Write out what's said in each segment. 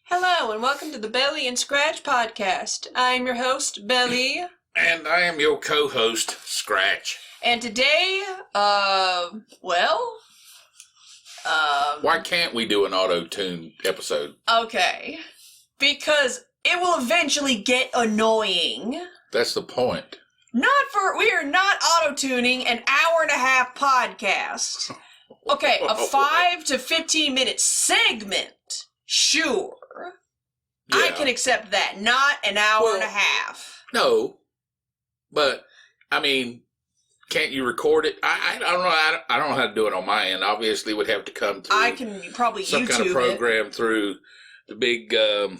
Hello and welcome to the Bel-E Scratch podcast. I'm your host, Bel-E. And I am your co-host, Scratch. And today, Why can't we do an auto-tune episode? Okay. Because it will eventually get annoying. That's the point. We are not auto-tuning an hour-and-a-half podcast. Okay, a 5 to 15 minute segment. Sure. Yeah. I can accept that. Not an hour and a half. No. But, I mean, can't you record it? I don't know. I don't know how to do it on my end. Obviously, it would have to come through. I can probably some YouTube kind of program through the big Blue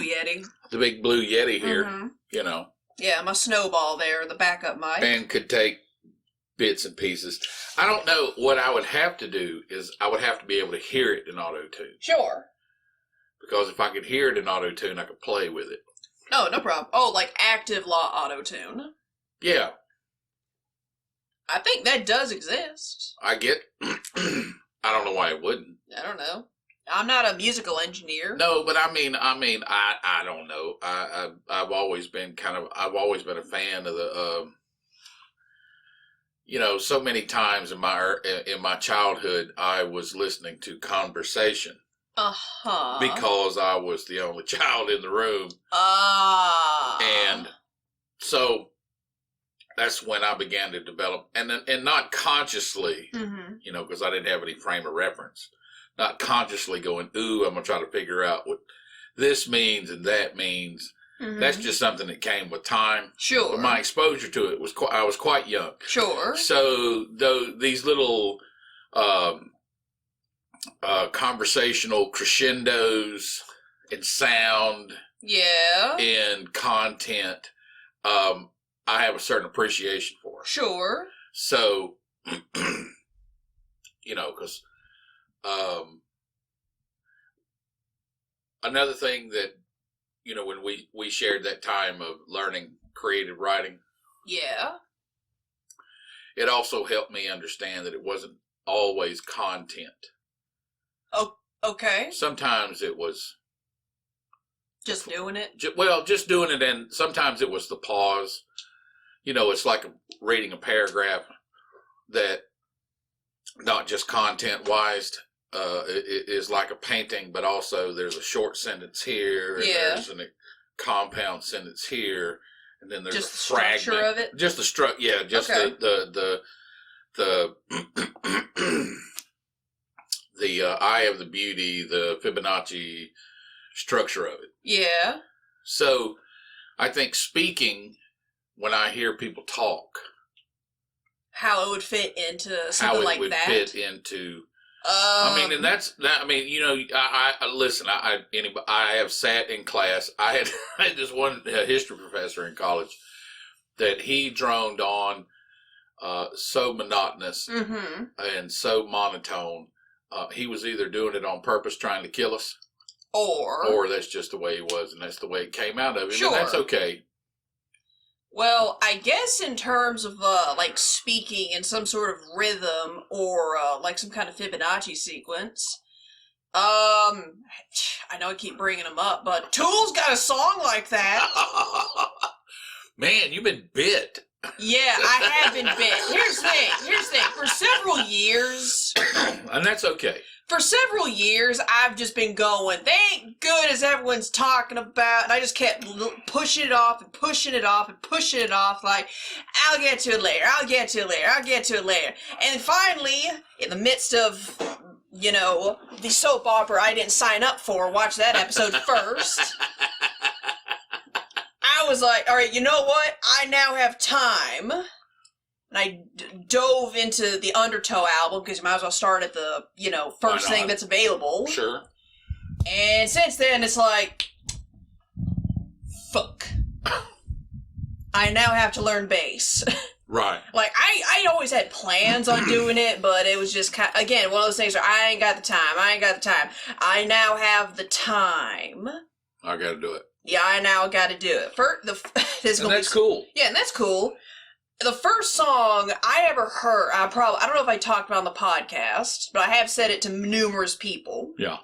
Yeti. The big Blue Yeti here. Mm-hmm. You know. Yeah, my snowball there, the backup mic. And could take bits and pieces. I don't know. What I would have to do is I would have to be able to hear it in auto-tune. Sure. Because if I could hear it in auto-tune, I could play with it. Oh, no problem. Oh, like active law auto-tune. Yeah. I think that does exist. I get. I don't know why it wouldn't. I don't know. I'm not a musical engineer. No, but I don't know. I've always been a fan of the. So many times in my childhood, I was listening to conversation. Uh-huh. Because I was the only child in the room. And so that's when I began to develop, and not consciously, because I didn't have any frame of reference. Not consciously going, ooh, I'm going to try to figure out what this means and that means. Mm-hmm. That's just something that came with time. Sure. But my exposure to it I was quite young. Sure. So these little conversational crescendos in sound, in content, I have a certain appreciation for. Sure. So, because another thing that, when we shared that time of learning creative writing, it also helped me understand that it wasn't always content. Oh, okay. Sometimes it was just doing it. Just doing it, and sometimes it was the pause. It's like reading a paragraph that, not just content-wise, it is like a painting, but also there's a short sentence here, and there's a compound sentence here, and then there's just a fragment. Structure of it? Just the structure, yeah, just the eye of the beauty, the Fibonacci structure of it. Yeah. So, I think speaking, when I hear people talk, how it would fit into something like that. How it would fit into. I listen. I have sat in class. I had this one history professor in college that he droned on so monotonous and so monotone. He was either doing it on purpose, trying to kill us, or that's just the way he was, and that's the way it came out of him. Sure. And that's okay. Well, I guess in terms of, speaking in some sort of rhythm or, some kind of Fibonacci sequence, I know I keep bringing them up, but Tool's got a song like that. Man, you've been bit. Yeah, I have been bit. Here's the thing. For several years... And that's okay. For several years, I've just been going, they ain't good as everyone's talking about, and I just kept pushing it off and pushing it off and pushing it off, like, I'll get to it later, I'll get to it later, I'll get to it later. And finally, in the midst of, the soap opera I didn't sign up for, watch that episode first, I was like, all right, you know what? I now have time. And I dove into the Undertow album, because you might as well start at the, first thing that's available. Sure. And since then, it's like, fuck. I now have to learn bass. Right. Like, I always had plans on doing it, but it was just, again, one of those things where I ain't got the time. I now have the time. I gotta do it. Yeah, I now gotta do it. That's cool. Yeah, and that's cool. The first song I ever heard, I don't know if I talked about it on the podcast, but I have said it to numerous people. Yeah.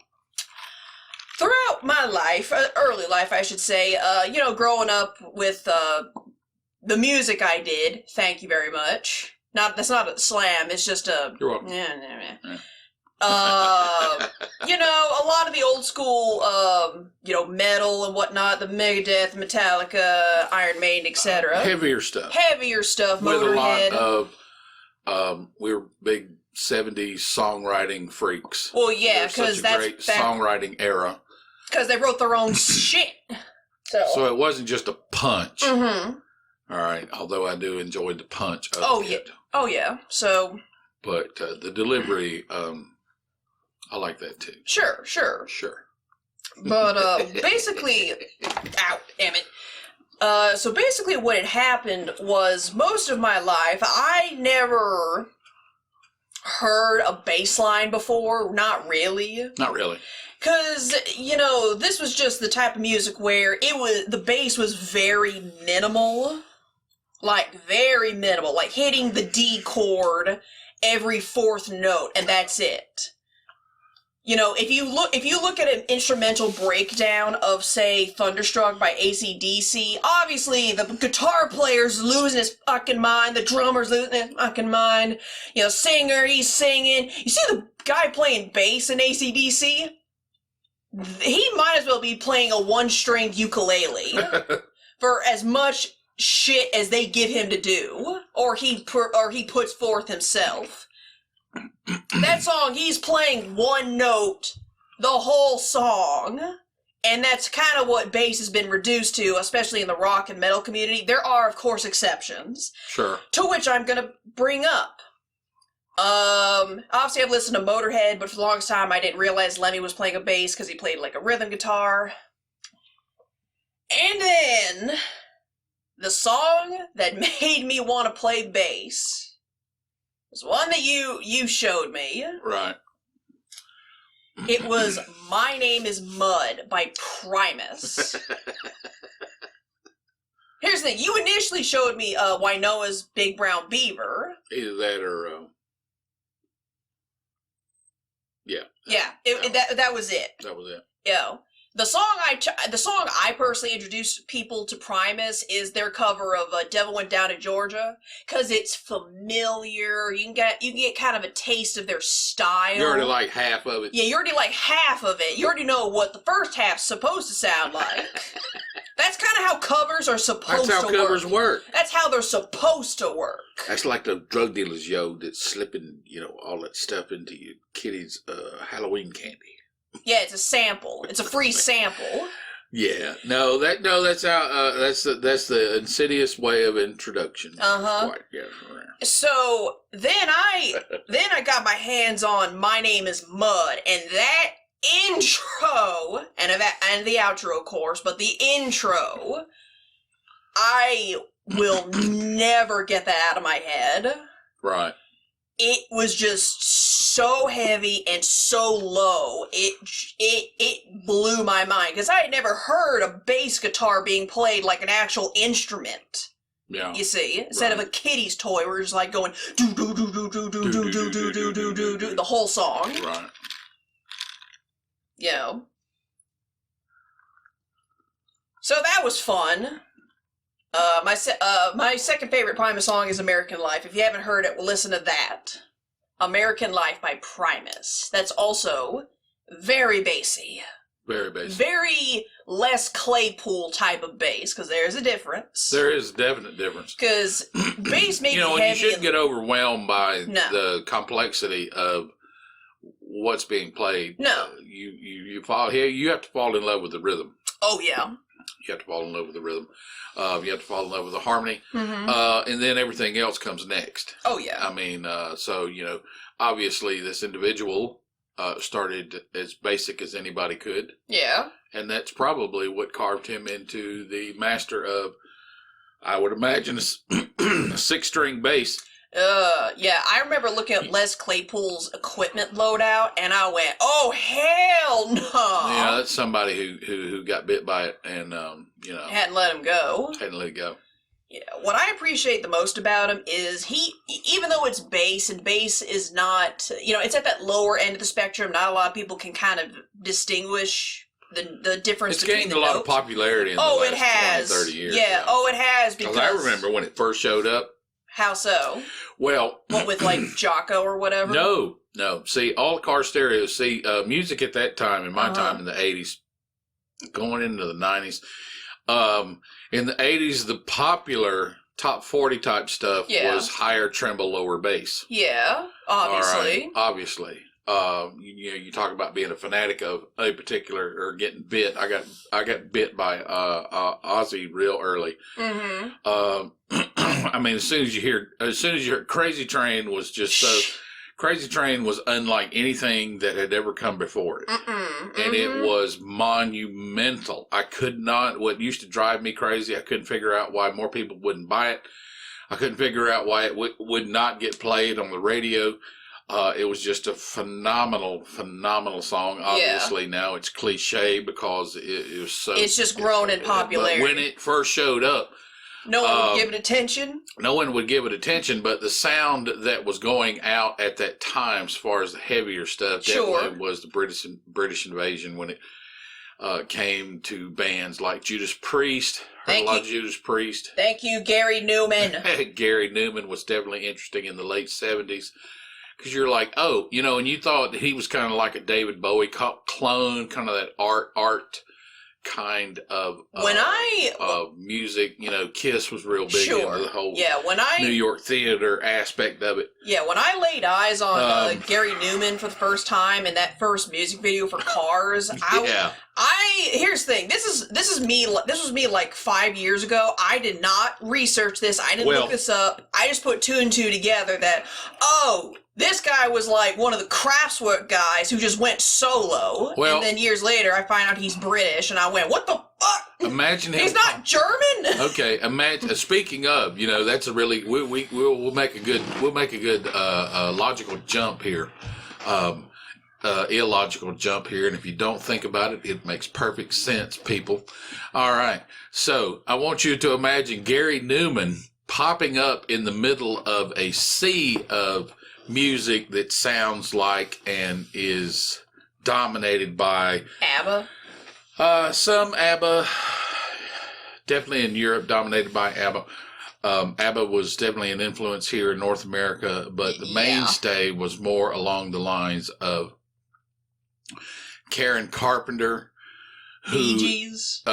throughout my life, early life, I should say, growing up with the music I did, thank you very much. That's not a slam, it's just a... You're welcome. Yeah. Yeah. A lot of the old school, metal and whatnot, the Megadeth, Metallica, Iron Maiden, etc. Heavier stuff. Motorhead. With a lot of, we're big 70s songwriting freaks. Well, yeah, because that's great songwriting era. Because they wrote their own shit. So it wasn't just a punch. Mm-hmm. All right, although I do enjoy the punch of it. Oh, yeah. So... But the delivery, I like that too. Sure. But basically... Ow, damn it. So basically what had happened was most of my life, I never heard a bass line before. Not really. Because, this was just the type of music where the bass was very minimal. Like, very minimal. Like, hitting the D chord every fourth note, and that's it. If you look at an instrumental breakdown of, say, Thunderstruck by AC/DC, obviously the guitar player's losing his fucking mind, the drummer's losing his fucking mind, singer, he's singing. You see the guy playing bass in AC/DC? He might as well be playing a one-stringed ukulele for as much shit as they give him to do, or he puts forth himself. That song, he's playing one note the whole song, and that's kind of what bass has been reduced to, especially in the rock and metal community. There are, of course, exceptions. Sure. To which I'm gonna bring up. Obviously I've listened to Motorhead, but for the longest time I didn't realize Lemmy was playing a bass because he played like a rhythm guitar. And then... the song that made me want to play bass was one that you showed me. Right. It was My Name is Mud by Primus. Here's the thing. You initially showed me Wynoa's Big Brown Beaver. Either that or... Yeah. Yeah, that was it. That was it. Yeah. The song I personally introduced people to Primus is their cover of Devil Went Down to Georgia, because it's familiar. You can get kind of a taste of their style. You already like half of it. Yeah, you already like half of it. You already know what the first half's supposed to sound like. That's kind of how covers are supposed to work. That's how covers work. That's how they're supposed to work. That's like the drug dealers, that's slipping, all that stuff into your kitty's Halloween candy. Yeah, it's a sample. It's a free sample. Yeah, that's how that's the insidious way of introduction. Right, yeah. So then I got my hands on My Name is Mud, and that intro and the outro, of course, but the intro, I will never get that out of my head. Right. It was just so heavy and so low. It blew my mind, because I had never heard a bass guitar being played like an actual instrument. Yeah. You see, instead of a kiddie's toy, we're just like going do do do do do do do do do do do do do the whole song. Right. So that was fun. My second favorite Primus song is American Life. If you haven't heard it, well, listen to that. American Life by Primus. That's also very bassy. Very bassy. Very less Claypool type of bass, because there's a difference. There is a definite difference. Because bass may be and heavy. You shouldn't get overwhelmed by the complexity of what's being played. No. You fall here. You have to fall in love with the rhythm. Oh, yeah. You have to fall in love with the rhythm. You have to fall in love with the harmony. Mm-hmm. And then everything else comes next. Oh, yeah. I mean, obviously this individual started as basic as anybody could. Yeah. And that's probably what carved him into the master of, I would imagine, a six-string bass. Yeah, I remember looking at Les Claypool's equipment loadout, and I went, "Oh hell no!" Yeah, that's somebody who got bit by it, and hadn't let him go. Hadn't let it go. Yeah, what I appreciate the most about him is even though it's bass, and bass is not, it's at that lower end of the spectrum. Not a lot of people can kind of distinguish the difference it's between gained the a lot notes. of popularity in the last it has. 20, 30 years. Yeah. Oh, it has Because I remember when it first showed up. How so? Well, what with like Jocko or whatever? No. See, all car stereos. See, music at that time, in my time in the 80s, going into the 90s, in the 80s, the popular top 40 type stuff was higher treble, lower bass. Yeah, obviously. Right, obviously. You talk about being a fanatic of a particular or getting bit. I got bit by Ozzy real early. Mm-hmm. I mean, as soon as you hear Crazy Train was just so. Crazy Train was unlike anything that had ever come before it. And it was monumental. I could not, what used to drive me crazy, I couldn't figure out why more people wouldn't buy it. I couldn't figure out why it would not get played on the radio. It was just a phenomenal song. Obviously now it's cliche because it was so. It's just grown in popularity. But when it first showed up, no one would give it attention? No one would give it attention, but the sound that was going out at that time, as far as the heavier stuff, definitely was the British invasion when it came to bands like Judas Priest. Heard a lot of Judas Priest. Thank you, Gary Newman. Gary Newman was definitely interesting in the late 70s. Because you're like, oh, and you thought he was kind of like a David Bowie clone, kind of that art kind of music. Kiss was real big into the whole New York theater aspect of it. Yeah, when I laid eyes on Gary Newman for the first time in that first music video for Cars, here's the thing. This was me like 5 years ago. I did not research this. I didn't look this up. I just put two and two together that, this guy was like one of the Kraftwerk guys who just went solo. And then years later, I find out he's British, and I went, what the fuck? Imagine him. He's not German? Okay, imagine. Speaking of, that's a really, we'll make a good logical jump here. Illogical jump here, and if you don't think about it, it makes perfect sense, people. All right, so I want you to imagine Gary Newman popping up in the middle of a sea of music that sounds like and is dominated by ABBA. Some ABBA, definitely in Europe, dominated by ABBA. ABBA was definitely an influence here in North America, but the mainstay was more along the lines of Karen Carpenter, who is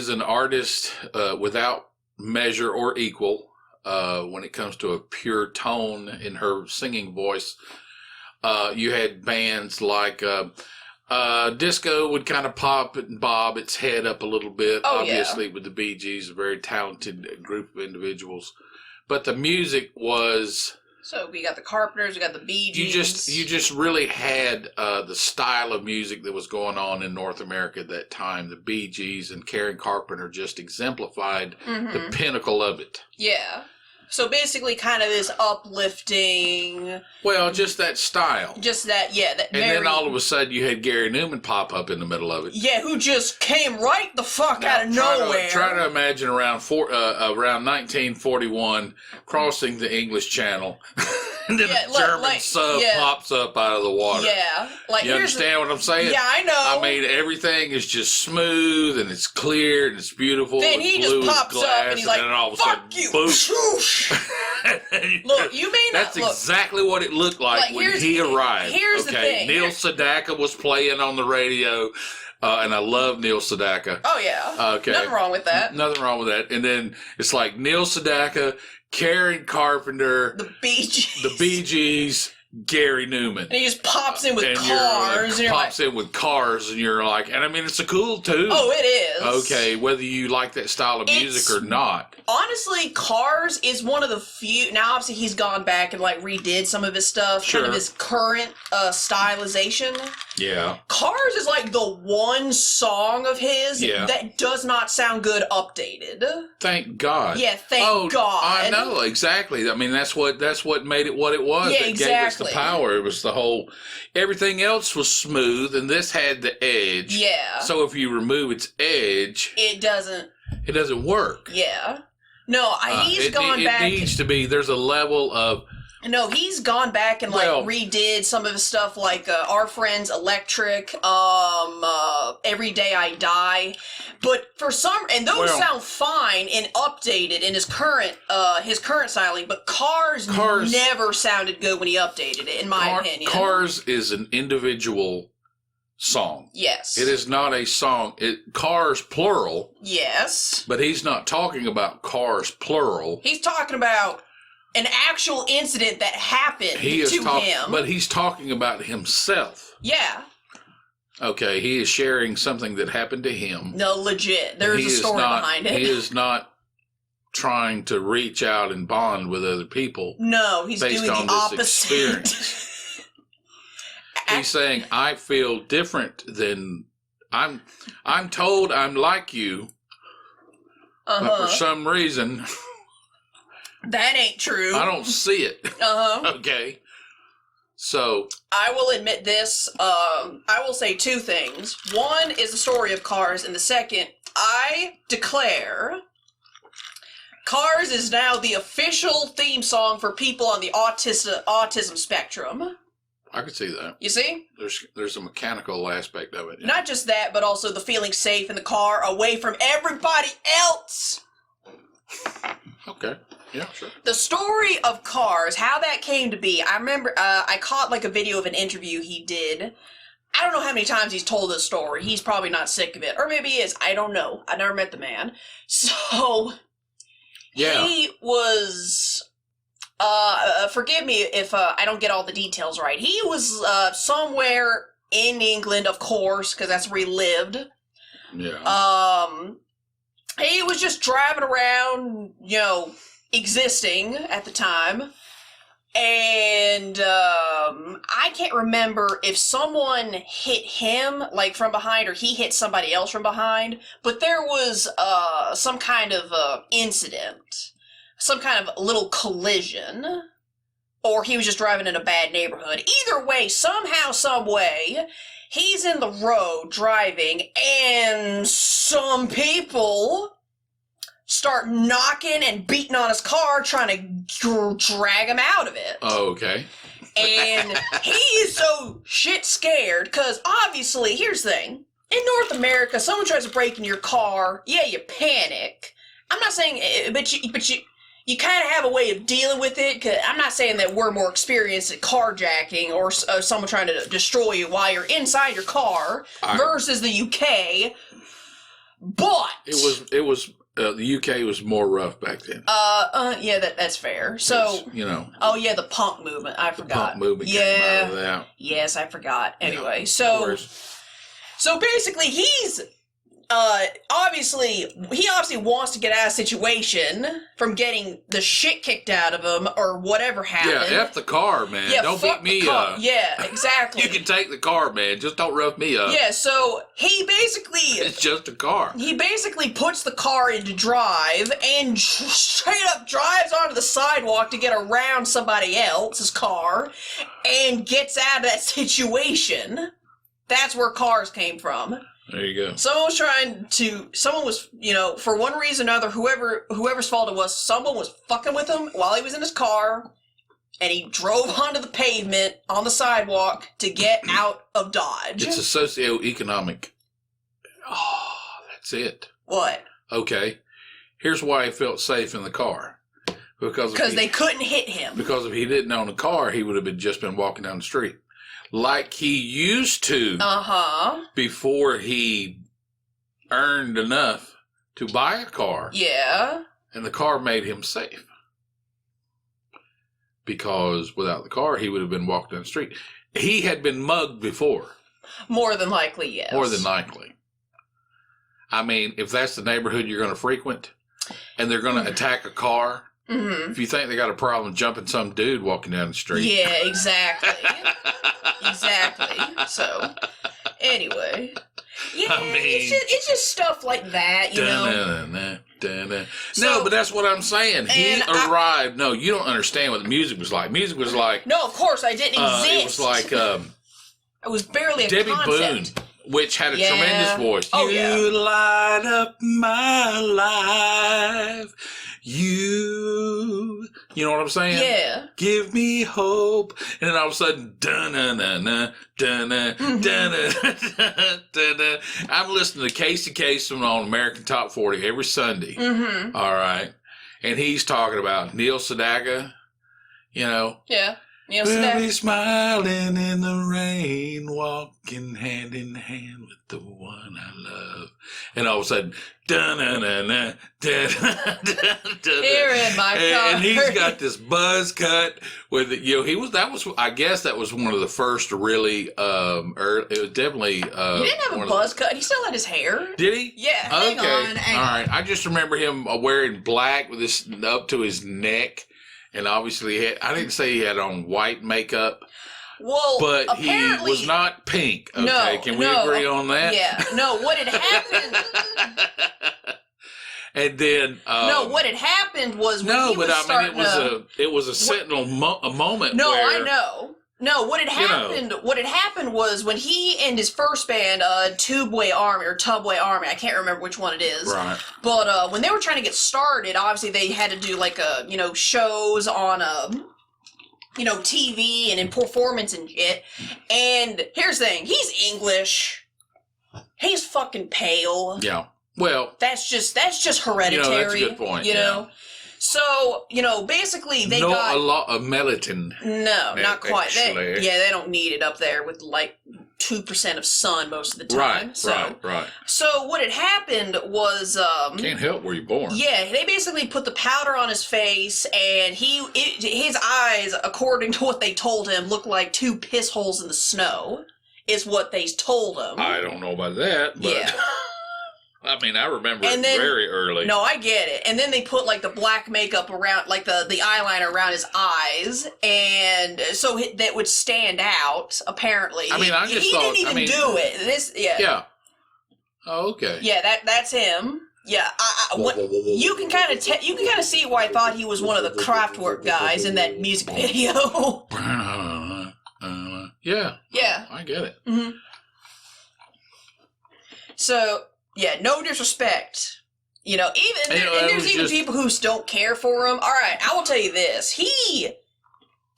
an artist without measure or equal when it comes to a pure tone in her singing voice. You had bands like disco would kind of pop and bob its head up a little bit. Obviously, with the Bee Gees, a very talented group of individuals, but the music was. So we got the Carpenters, we got the Bee Gees. You just really had the style of music that was going on in North America at that time. The Bee Gees and Karen Carpenter just exemplified the pinnacle of it. Yeah. So basically kind of this uplifting... Well, just that style. Just that, then all of a sudden you had Gary Newman pop up in the middle of it. Yeah, who just came right the fuck out of nowhere. Try to imagine around 1941 crossing the English Channel. And then a German sub pops up out of the water. Yeah. You understand what I'm saying? Yeah, I know. I mean, everything is just smooth and it's clear and it's beautiful. Then he just pops up and he's like, fuck you. Boom. Look, you may not... That's exactly what it looked like when he arrived. Here's the thing. Neil Sedaka was playing on the radio. And I love Neil Sedaka. Oh, yeah. Okay. Nothing wrong with that. Nothing wrong with that. And then it's like Neil Sedaka, Karen Carpenter, the Bee Gees, Gary Newman. And he just pops in with cars. In with cars, and you're like, and I mean, it's a cool tune. Oh, it is. Okay, whether you like that style of music or not. Honestly, Cars is one of the few. Now, obviously, he's gone back and like redid some of his stuff, kind of his current stylization. Yeah. Cars is like the one song of his that does not sound good updated. Thank God. Yeah, thank God. I know, exactly. I mean, that's what made it what it was. Yeah, it gave us the power. It was the whole, everything else was smooth, and this had the edge. Yeah. So if you remove its edge, it doesn't work. Yeah. No, he's gone back. It needs to be, there's a level of No, he's gone back and redid some of his stuff, like Our Friends, Electric, Every Day I Die. But for and those sound fine and updated in his current styling. But Cars never sounded good when he updated it, in my opinion. Cars is an individual song. Yes. It is not a song. Cars plural. Yes. But he's not talking about cars plural. He's talking about an actual incident that happened to him. But he's talking about himself. Yeah. Okay, he is sharing something that happened to him. No, legit. There's a story behind it. He is not trying to reach out and bond with other people. No, he's doing the opposite. Experience. He's saying, I feel different than... I'm told I'm like you, but for some reason... That ain't true. I don't see it. Okay. So. I will admit this. I will say two things. One is the story of Cars, and the second, I declare Cars is now the official theme song for people on the autism spectrum. I could see that. You see? There's a mechanical aspect of it. Yeah. Not just that, but also the feeling safe in the car, away from everybody else. Okay. Yeah, sure. The story of Cars, how that came to be, I remember I caught like a video of an interview he did. I don't know how many times he's told this story. He's probably not sick of it. Or maybe he is. I don't know. I never met the man. So, he was, forgive me if I don't get all the details right. He was somewhere in England, of course, because that's where he lived. Yeah. He was just driving around, existing at the time, and I can't remember if someone hit him like from behind or he hit somebody else from behind, but there was some kind of incident, some kind of little collision, or he was just driving in a bad neighborhood. Either way, somehow, some way, he's in the road driving, and some people start knocking and beating on his car, trying to drag him out of it. Oh, okay. And he is so shit scared, because obviously, here's the thing. In North America, someone tries to break in your car, yeah, you panic. I'm not saying, but you kind of have a way of dealing with it, because I'm not saying that we're more experienced at carjacking or someone trying to destroy you while you're inside your car versus the UK, but... It was the UK was more rough back then. Yeah, that's fair. So, oh yeah, the punk movement. I forgot. The punk movement came out of that. Yes, I forgot. Anyway, yeah, so basically, he's he obviously wants to get out of the situation from getting the shit kicked out of him or whatever happened. Yeah, F the car, man. Yeah, don't beat me up. Yeah, exactly. You can take the car, man. Just don't rough me up. Yeah, so he basically... It's just a car. He basically puts the car into drive and straight up drives onto the sidewalk to get around somebody else's car and gets out of that situation. That's where Cars came from. There you go. Someone was, for one reason or another, whoever's fault it was, someone was fucking with him while he was in his car, and he drove onto the pavement on the sidewalk to get out of Dodge. It's a socioeconomic. Oh, that's it. What? Okay. Here's why he felt safe in the car. Because they couldn't hit him. Because if he didn't own a car, he would have just been walking down the street. Like he used to before he earned enough to buy a car. Yeah. And the car made him safe. Because without the car, he would have been walking down the street. He had been mugged before. More than likely, yes. More than likely. I mean, if that's the neighborhood you're going to frequent and they're going to attack a car, if you think they got a problem jumping some dude walking down the street. Yeah, exactly. Exactly. So, anyway. Yeah, it's just stuff like that, No, but that's what I'm saying. He arrived. No, you don't understand what the music was like. Music was like... No, of course, I didn't exist. It was like... it was barely a Debbie concept. Boone, which had a tremendous voice. Oh, you light up my life. You You know what I'm saying? Yeah. Give me hope. And then all of a sudden, dun-na-na-na, dun-na, dun-na, dun-na. I'm listening to Casey Kasem on American Top 40 every Sunday. Mm-hmm. All right. And he's talking about Neil Sedaka, you know. Yeah. Neil We'll Sedaka. be smiling in the rain, walking hand in hand with the one I love. And all of a sudden, dun-na-na-na, dun-na-na-na. Here in my car. And he's got this buzz cut with it. You know, I guess that was one of the first really, it was definitely, he didn't have a buzz cut. He still had his hair. Did he? Yeah. Hang on. All right. I just remember him wearing black with this up to his neck. And obviously, I didn't say he had on white makeup. Well, but apparently, he was not pink. Okay, no, can we agree on that? Yeah. No, what had happened? And then what had happened was when he was it was a sentinel moment. No, where, I know. No, what had happened? What had happened was when he and his first band, Tubeway Army, I can't remember which one it is. Right. But when they were trying to get started, obviously they had to do like shows on TV and in performance and shit. And here's the thing: he's English. He's fucking pale. Yeah. Well, that's just hereditary. That's a good point. You know. So, basically they got... a lot of melatonin. No, not quite. They don't need it up there with like 2% of sun most of the time. Right. So what had happened was... Can't help where you're born. Yeah, they basically put the powder on his face, and his eyes, according to what they told him, looked like 2 piss holes in the snow, is what they told him. I don't know about that, but... Yeah. I mean, I remember it very early. No, I get it. And then they put, like, the black makeup around, like, the eyeliner around his eyes, and so that would stand out, apparently. I mean, he didn't even do it. Yeah. Oh, okay. Yeah, that's him. Yeah, you can kind of see why I thought he was one of the Kraftwerk guys in that music video. Yeah. Yeah. I get it. Mm-hmm. So... Yeah, no disrespect. There's even people who don't care for him. All right, I will tell you this. He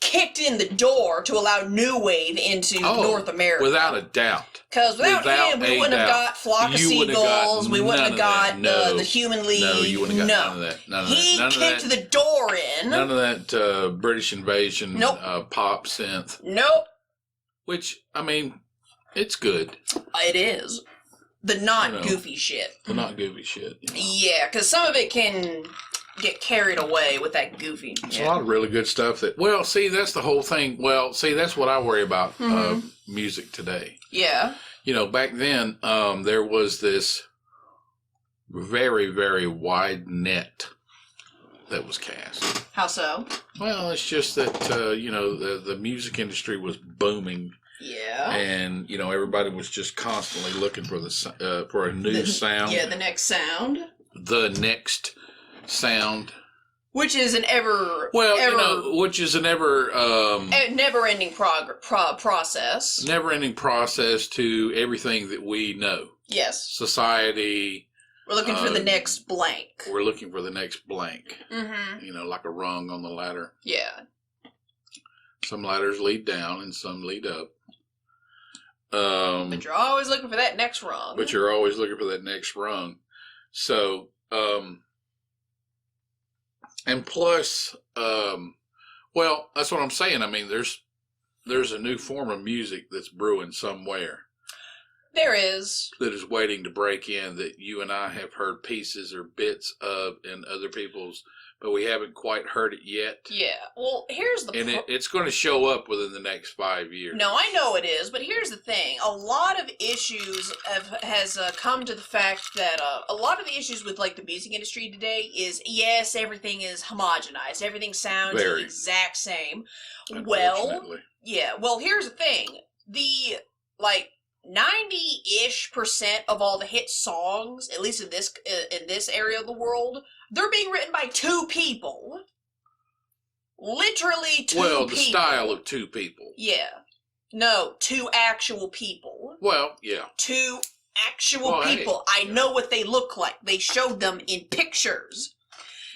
kicked in the door to allow New Wave into North America. Without a doubt. Because without him, we wouldn't have got Flock of Seagulls. We wouldn't have got the Human League. No, you wouldn't have got none of that. He kicked the door in. None of that British Invasion pop synth. Nope. Which, I mean, it's good. It is. The not goofy shit. The not goofy shit. Yeah, because some of it can get carried away with that goofy. There's a lot of really good stuff that... Well, see, that's the whole thing. Well, see, that's what I worry about music today. Yeah. Back then, there was this very, very wide net that was cast. How so? Well, it's just that, the music industry was booming. Yeah. And, everybody was just constantly looking for for a new sound. Yeah, the next sound. The next sound. Which is an never-ending process. Never-ending process to everything that we know. Yes. Society. We're looking for the next blank. We're looking for the next blank. Mm-hmm. Like a rung on the ladder. Yeah. Some ladders lead down and some lead up. But you're always looking for that next rung. So, and plus, well, that's what I'm saying. I mean, there's a new form of music that's brewing somewhere. There is. That is waiting to break in, that you and I have heard pieces or bits of in other people's, but we haven't quite heard it yet. Yeah. Well, here's the... And it's going to show up within the next 5 years. No, I know it is, but here's the thing. A lot of issues has come to the fact that a lot of the issues with, like, the music industry today is, yes, everything is homogenized. Everything sounds the exact same. Well, yeah. Well, here's the thing. The, like... 90-ish% of all the hit songs, at least in this area of the world, they're being written by 2 people. Literally 2 people. Well, the style of 2 people. Yeah. No, 2 actual people. Well, yeah. 2 actual people. Hey, I know what they look like. They showed them in pictures.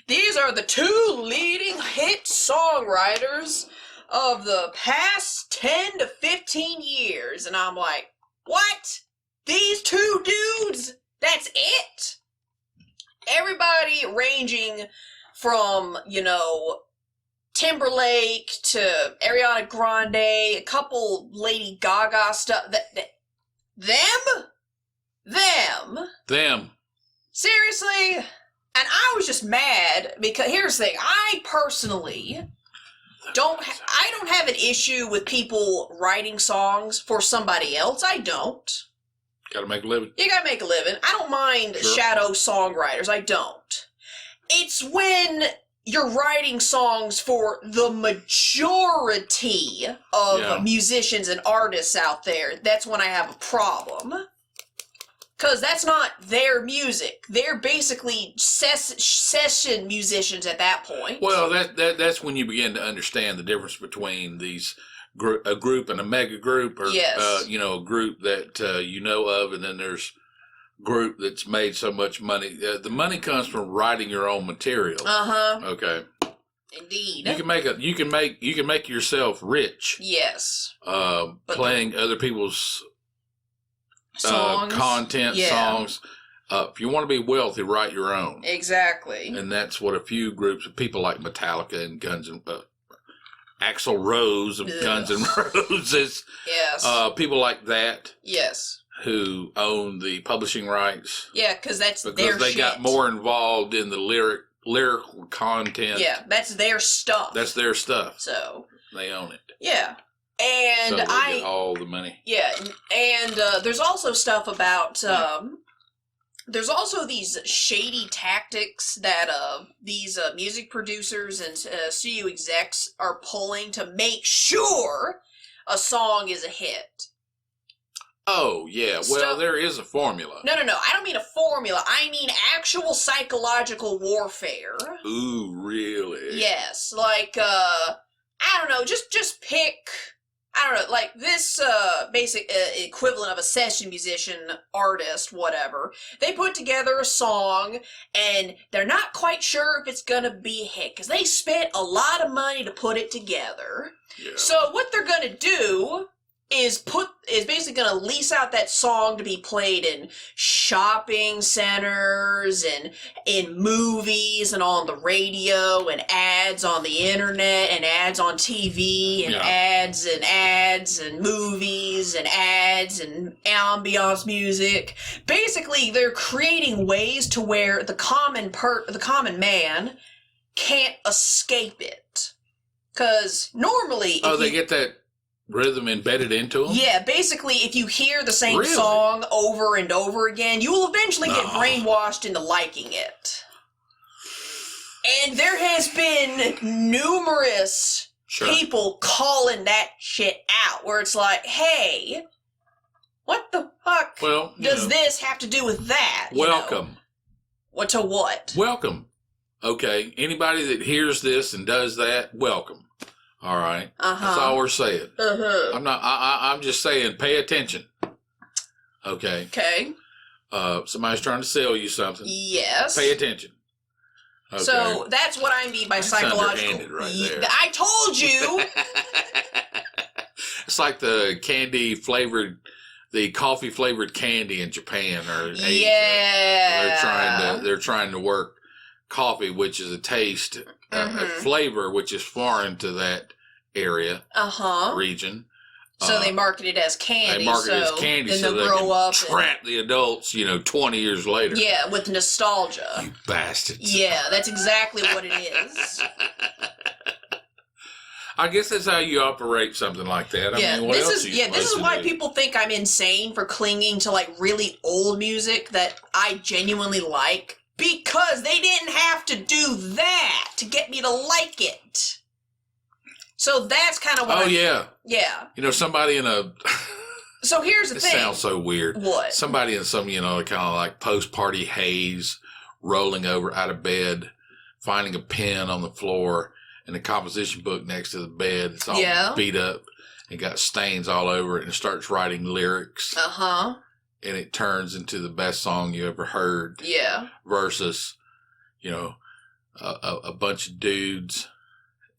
These are the 2 leading hit songwriters of the past 10 to 15 years. And I'm like, what? These 2 dudes? That's it? Everybody ranging from, Timberlake to Ariana Grande, a couple Lady Gaga stuff. Them. Seriously? And I was just mad because here's the thing. I personally don't have an issue with people writing songs for somebody else. I don't. Gotta make a living. You gotta make a living. I don't mind shadow songwriters. I don't. It's when you're writing songs for the majority of musicians and artists out there. That's when I have a problem. Because that's not their music. They're basically session musicians at that point. Well, that's when you begin to understand the difference between a group and a mega group, or a group that you know of, and then there's group that's made so much money. The money comes from writing your own material. Okay. Indeed. You can make yourself rich. Yes. Playing other people's songs, songs. If you want to be wealthy, write your own. Exactly. And that's what a few groups of people like Metallica and Axl Rose of Guns N' Roses. Yes. People like that. Yes. Who own the publishing rights. Yeah, because they shit. Got more involved in the lyrical content. Yeah, that's their stuff. So they own it. Yeah. And so they get all the money. Yeah, and there's also stuff about there's also these shady tactics that these music producers and studio execs are pulling to make sure a song is a hit. Oh, yeah. Well, there is a formula. No. I don't mean a formula. I mean actual psychological warfare. Ooh, really? Yes. Like, I don't know, just pick... I don't know, like this basic equivalent of a session musician, artist, whatever. They put together a song, and they're not quite sure if it's gonna be a hit, because they spent a lot of money to put it together. Yeah. So what they're gonna do is basically gonna lease out that song to be played in shopping centers and in movies and on the radio and ads on the internet and ads on TV and ads and movies and ads and ambiance music. Basically, they're creating ways to where the common man can't escape it. 'Cause normally, they get that rhythm embedded into them? Yeah, basically, if you hear the same song over and over again, you will eventually get brainwashed into liking it. And there has been numerous people calling that shit out, where it's like, hey, what the fuck does this have to do with that? Welcome. What to what? Welcome. Okay, anybody that hears this and does that, welcome. All right. That's all we're saying. I'm just saying, pay attention. Okay. Okay. Somebody's trying to sell you something. Yes. Pay attention. Okay. So that's what I mean by psychological. Right there. I told you. It's like the coffee flavored candy in Japan or Asia. Yeah. They're trying to work coffee, which is a taste, a flavor, which is foreign to that area, region. So they market it as candy. They market it as candy, so they grow up trap the adults, 20 years later. Yeah, with nostalgia. You bastards. Yeah, that's exactly what it is. I guess that's how you operate something like that. I mean, this is why people think I'm insane for clinging to like really old music that I genuinely like, because they didn't have to do that to get me to like it. So that's kind of what Yeah. Somebody in a... So here's the thing. It sounds so weird. What? Somebody in some, kind of like post-party haze, rolling over out of bed, finding a pen on the floor and a composition book next to the bed. It's all beat up and got stains all over it, and starts writing lyrics. And it turns into the best song you ever heard. Yeah. Versus, a bunch of dudes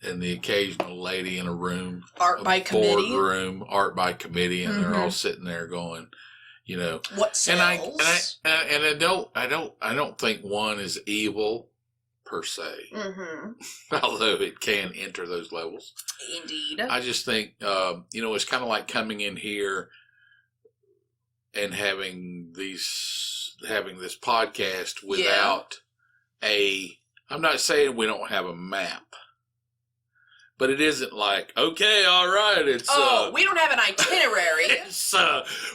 and the occasional lady in a room. Art by committee. Boardroom, art by committee, and they're all sitting there going, you know. What sells? And I don't think one is evil per se. Although it can enter those levels. Indeed. I just think, it's kind of like coming in here and having this podcast without I'm not saying we don't have a map, but it isn't like, okay, all right, it's we don't have an itinerary. It's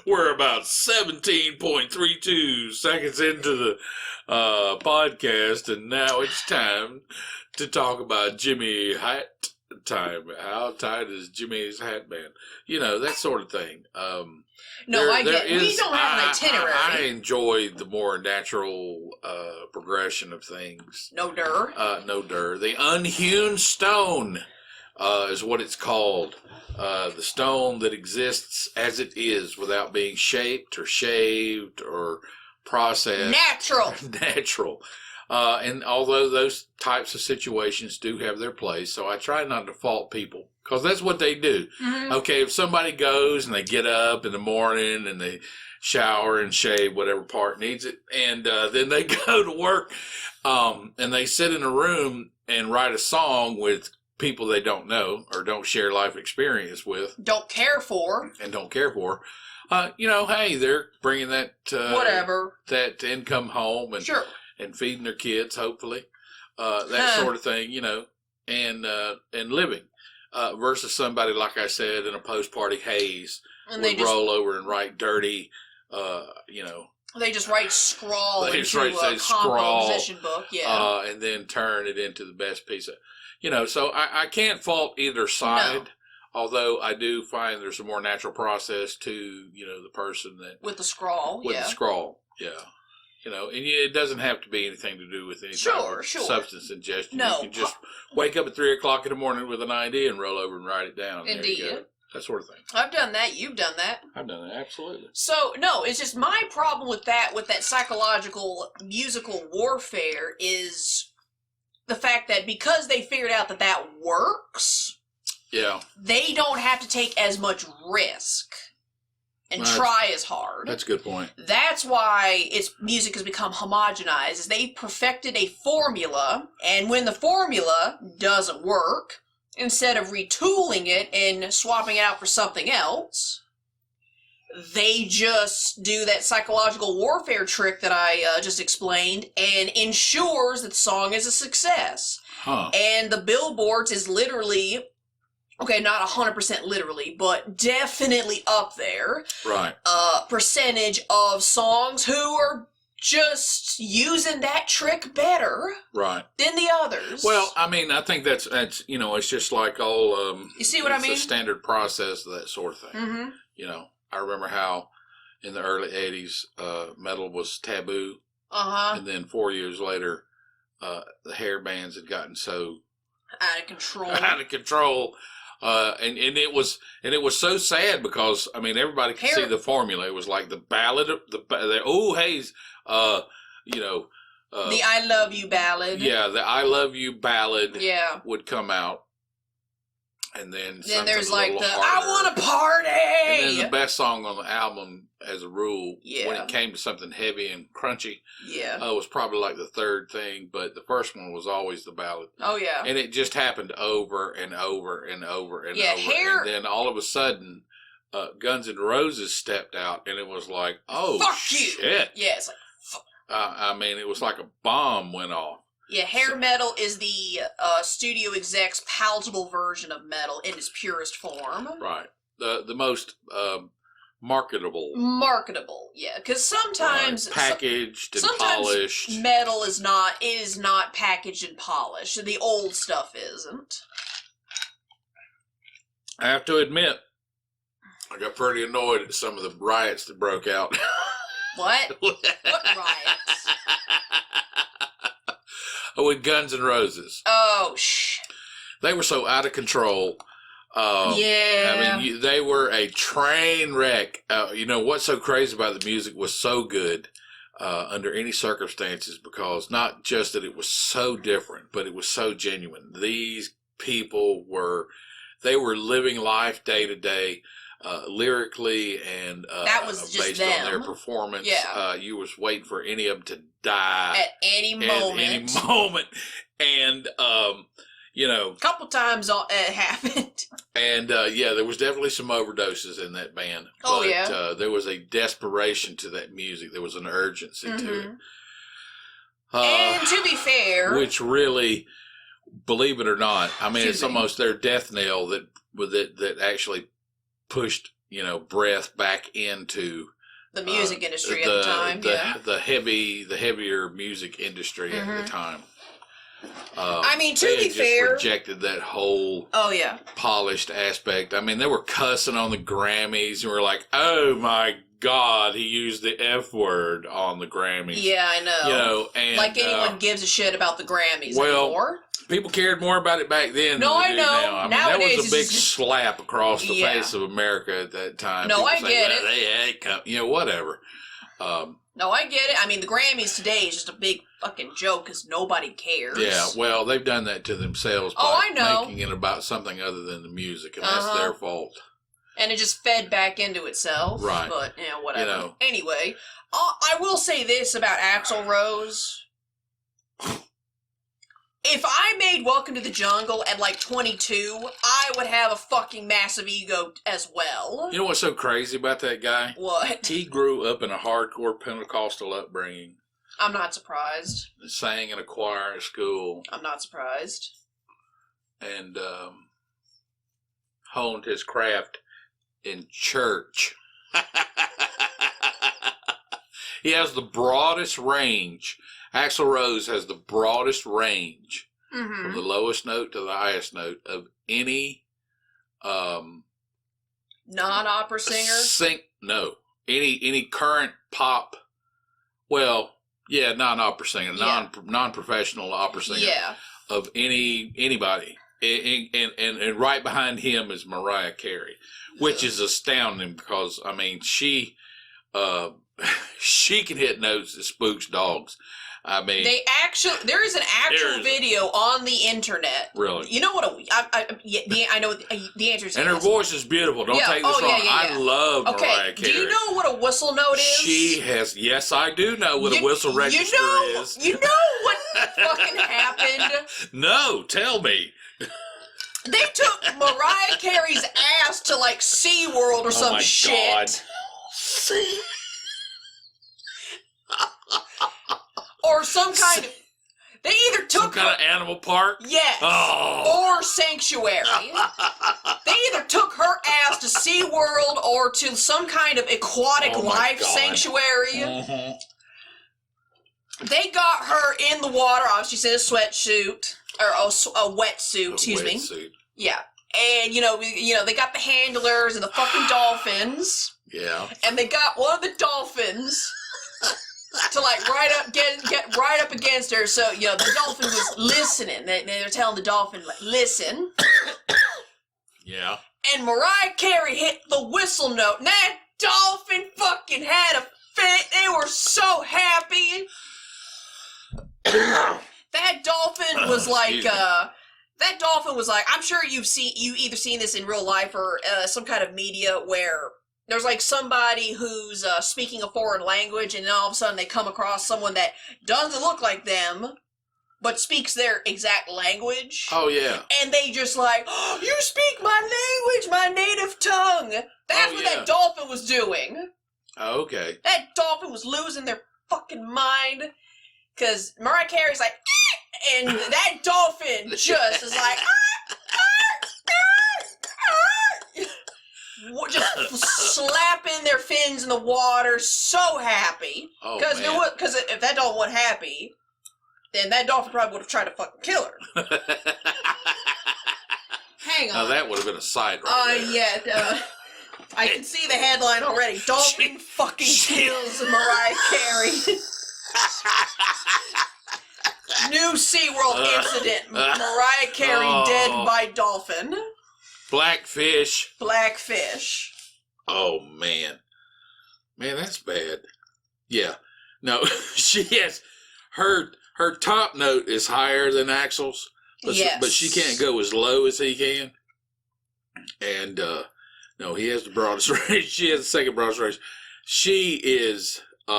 we're about 17.32 seconds into the podcast, and now it's time to talk about Jimmy Hat time. How tight is Jimmy's hat band? That sort of thing. We don't have an itinerary. I enjoy the more natural progression of things. No dur. No dur. The unhewn stone is what it's called. The stone that exists as it is without being shaped or shaved or processed. Natural. And although those types of situations do have their place, so I try not to fault people, because that's what they do. Okay, if somebody goes and they get up in the morning and they shower and shave whatever part needs it, and then they go to work and they sit in a room and write a song with people they don't know or don't share life experience with. Don't care for. Hey, they're bringing that whatever, that income home and sure. And feeding their kids, hopefully, that sort of thing, and living, versus somebody, like I said, in a post-party haze, and would roll over and write dirty, They just write scrawl into a composition book, and then turn it into the best piece of, so I can't fault either side. No. Although I do find there's a more natural process to, the person that... With the scrawl, the scrawl, yeah. And it doesn't have to be anything to do with any type of substance ingestion. No. You can just wake up at 3 o'clock in the morning with an idea and roll over and write it down. Indeed. There you go. That sort of thing. I've done that. You've done that. I've done that, absolutely. So, no, it's just my problem with that psychological musical warfare is the fact that because they figured out that works, they don't have to take as much risk and try as hard. That's a good point. That's why music has become homogenized, is they perfected a formula, and when the formula doesn't work, instead of retooling it and swapping it out for something else, they just do that psychological warfare trick that I just explained and ensures that the song is a success. And the billboards is literally... Okay, not 100% literally, but definitely up there. Right. Percentage of songs who are just using that trick better. Right. Than the others. Well, I mean, I think that's it's just like all... you see what I mean? It's a standard process of that sort of thing. I remember how in the early 80s, metal was taboo. And then 4 years later, the hair bands had gotten so... Out of control. And it was so sad because everybody could see the formula. It was like the ballad of the I Love You ballad. Yeah, the I Love You ballad would come out. And then there's like the harder. I Want to Party. And then the best song on the album, as a rule, when it came to something heavy and crunchy, was probably like the third thing. But the first one was always the ballad. Oh yeah. And it just happened over and over and over and over. And then all of a sudden, Guns N' Roses stepped out, and it was like, oh fuck shit! You. Yeah, it's like. It was like a bomb went off. Yeah, hair metal is the studio exec's palatable version of metal in its purest form. Right. The most marketable. Marketable, yeah. Because sometimes... packaged and polished. Metal is not packaged and polished. The old stuff isn't. I have to admit, I got pretty annoyed at some of the riots that broke out. What? What riots? With Guns N' Roses. Oh, They were so out of control. They were a train wreck. What's so crazy about the music was so good. under any circumstances, because not just that it was so different, but it was so genuine. These people were living life day to day, lyrically, and that was just based them. on their performance. Yeah. You was waiting for any of them to die at any moment. And a couple times it happened. And there was definitely some overdoses in that band. But there was a desperation to that music. There was an urgency to it. And to be fair, which really, believe it or not, I mean, it's almost their death knell that actually pushed breath back into the music industry at the time. The heavier music industry at the time. I mean, to be fair, rejected that whole polished aspect. I mean, they were cussing on the Grammys, and we're like, "Oh my God, he used the F word on the Grammys." Yeah, I know. And like anyone gives a shit about the Grammys anymore. People cared more about it back then. No, I know. Now. I mean, nowadays, that was a big slap across the face of America at that time. No, People I get it. They had whatever. No, I get it. I mean, the Grammys today is just a big fucking joke because nobody cares. Yeah, well, they've done that to themselves by making it about something other than the music, and that's their fault. And it just fed back into itself. Right. But, whatever. Anyway, I will say this about Axl Rose. If I made Welcome to the Jungle at like 22, I would have a fucking massive ego as well. You know what's so crazy about that guy? What? He grew up in a hardcore Pentecostal upbringing. I'm not surprised. Sang in a choir at school. I'm not surprised. And honed his craft in church. He has the broadest range. Axl Rose has the broadest range from the lowest note to the highest note of any non-opera singer. Any current pop. Well, non-opera singer, non-professional opera singer of anybody. And right behind him is Mariah Carey, which is astounding because I mean she can hit notes that spooks dogs. I mean, there is an actual video on the internet. Really? You know what? I know the answer is. And her voice is beautiful. Don't take this wrong. I love Mariah Carey. Do you know what a whistle note is? She has. Yes, I do know what a whistle register is. You know what fucking happened? No, tell me. They took Mariah Carey's ass to like SeaWorld or some shit. God. Or some kind of... They either took... Some kind of animal park? Yes. Oh. Or sanctuary. They either took her ass to SeaWorld or to some kind of aquatic life sanctuary. Mm-hmm. They got her in the water. Obviously, she's in a sweatsuit. Or a wetsuit, excuse me. Yeah. And, they got the handlers and the fucking dolphins. Yeah. And they got one of the dolphins... to like get right up against her, so the dolphin was listening. They were telling the dolphin, like, listen. Yeah. And Mariah Carey hit the whistle note, and that dolphin fucking had a fit. They were so happy. That dolphin was like, I'm sure you either seen this in real life or some kind of media where there's like somebody who's speaking a foreign language, and then all of a sudden they come across someone that doesn't look like them, but speaks their exact language. Oh, yeah. And they just like, oh, you speak my language, my native tongue. That's what that dolphin was doing. Oh, okay. That dolphin was losing their fucking mind. Because Mariah Carey's like, and that dolphin just is like, just slapping their fins in the water, so happy. Because if that dolphin wasn't happy, then that dolphin probably would have tried to fucking kill her. Hang on. Now that would have been a sight right there. I can see the headline already. Dolphin fucking kills Mariah Carey. New SeaWorld incident. Mariah Carey dead by dolphin. Blackfish. Blackfish. Oh, man. Man, that's bad. Yeah. No, she has her top note is higher than Axel's, but she can't go as low as he can. And no, he has the broadest range. She has the second broadest range. She is a.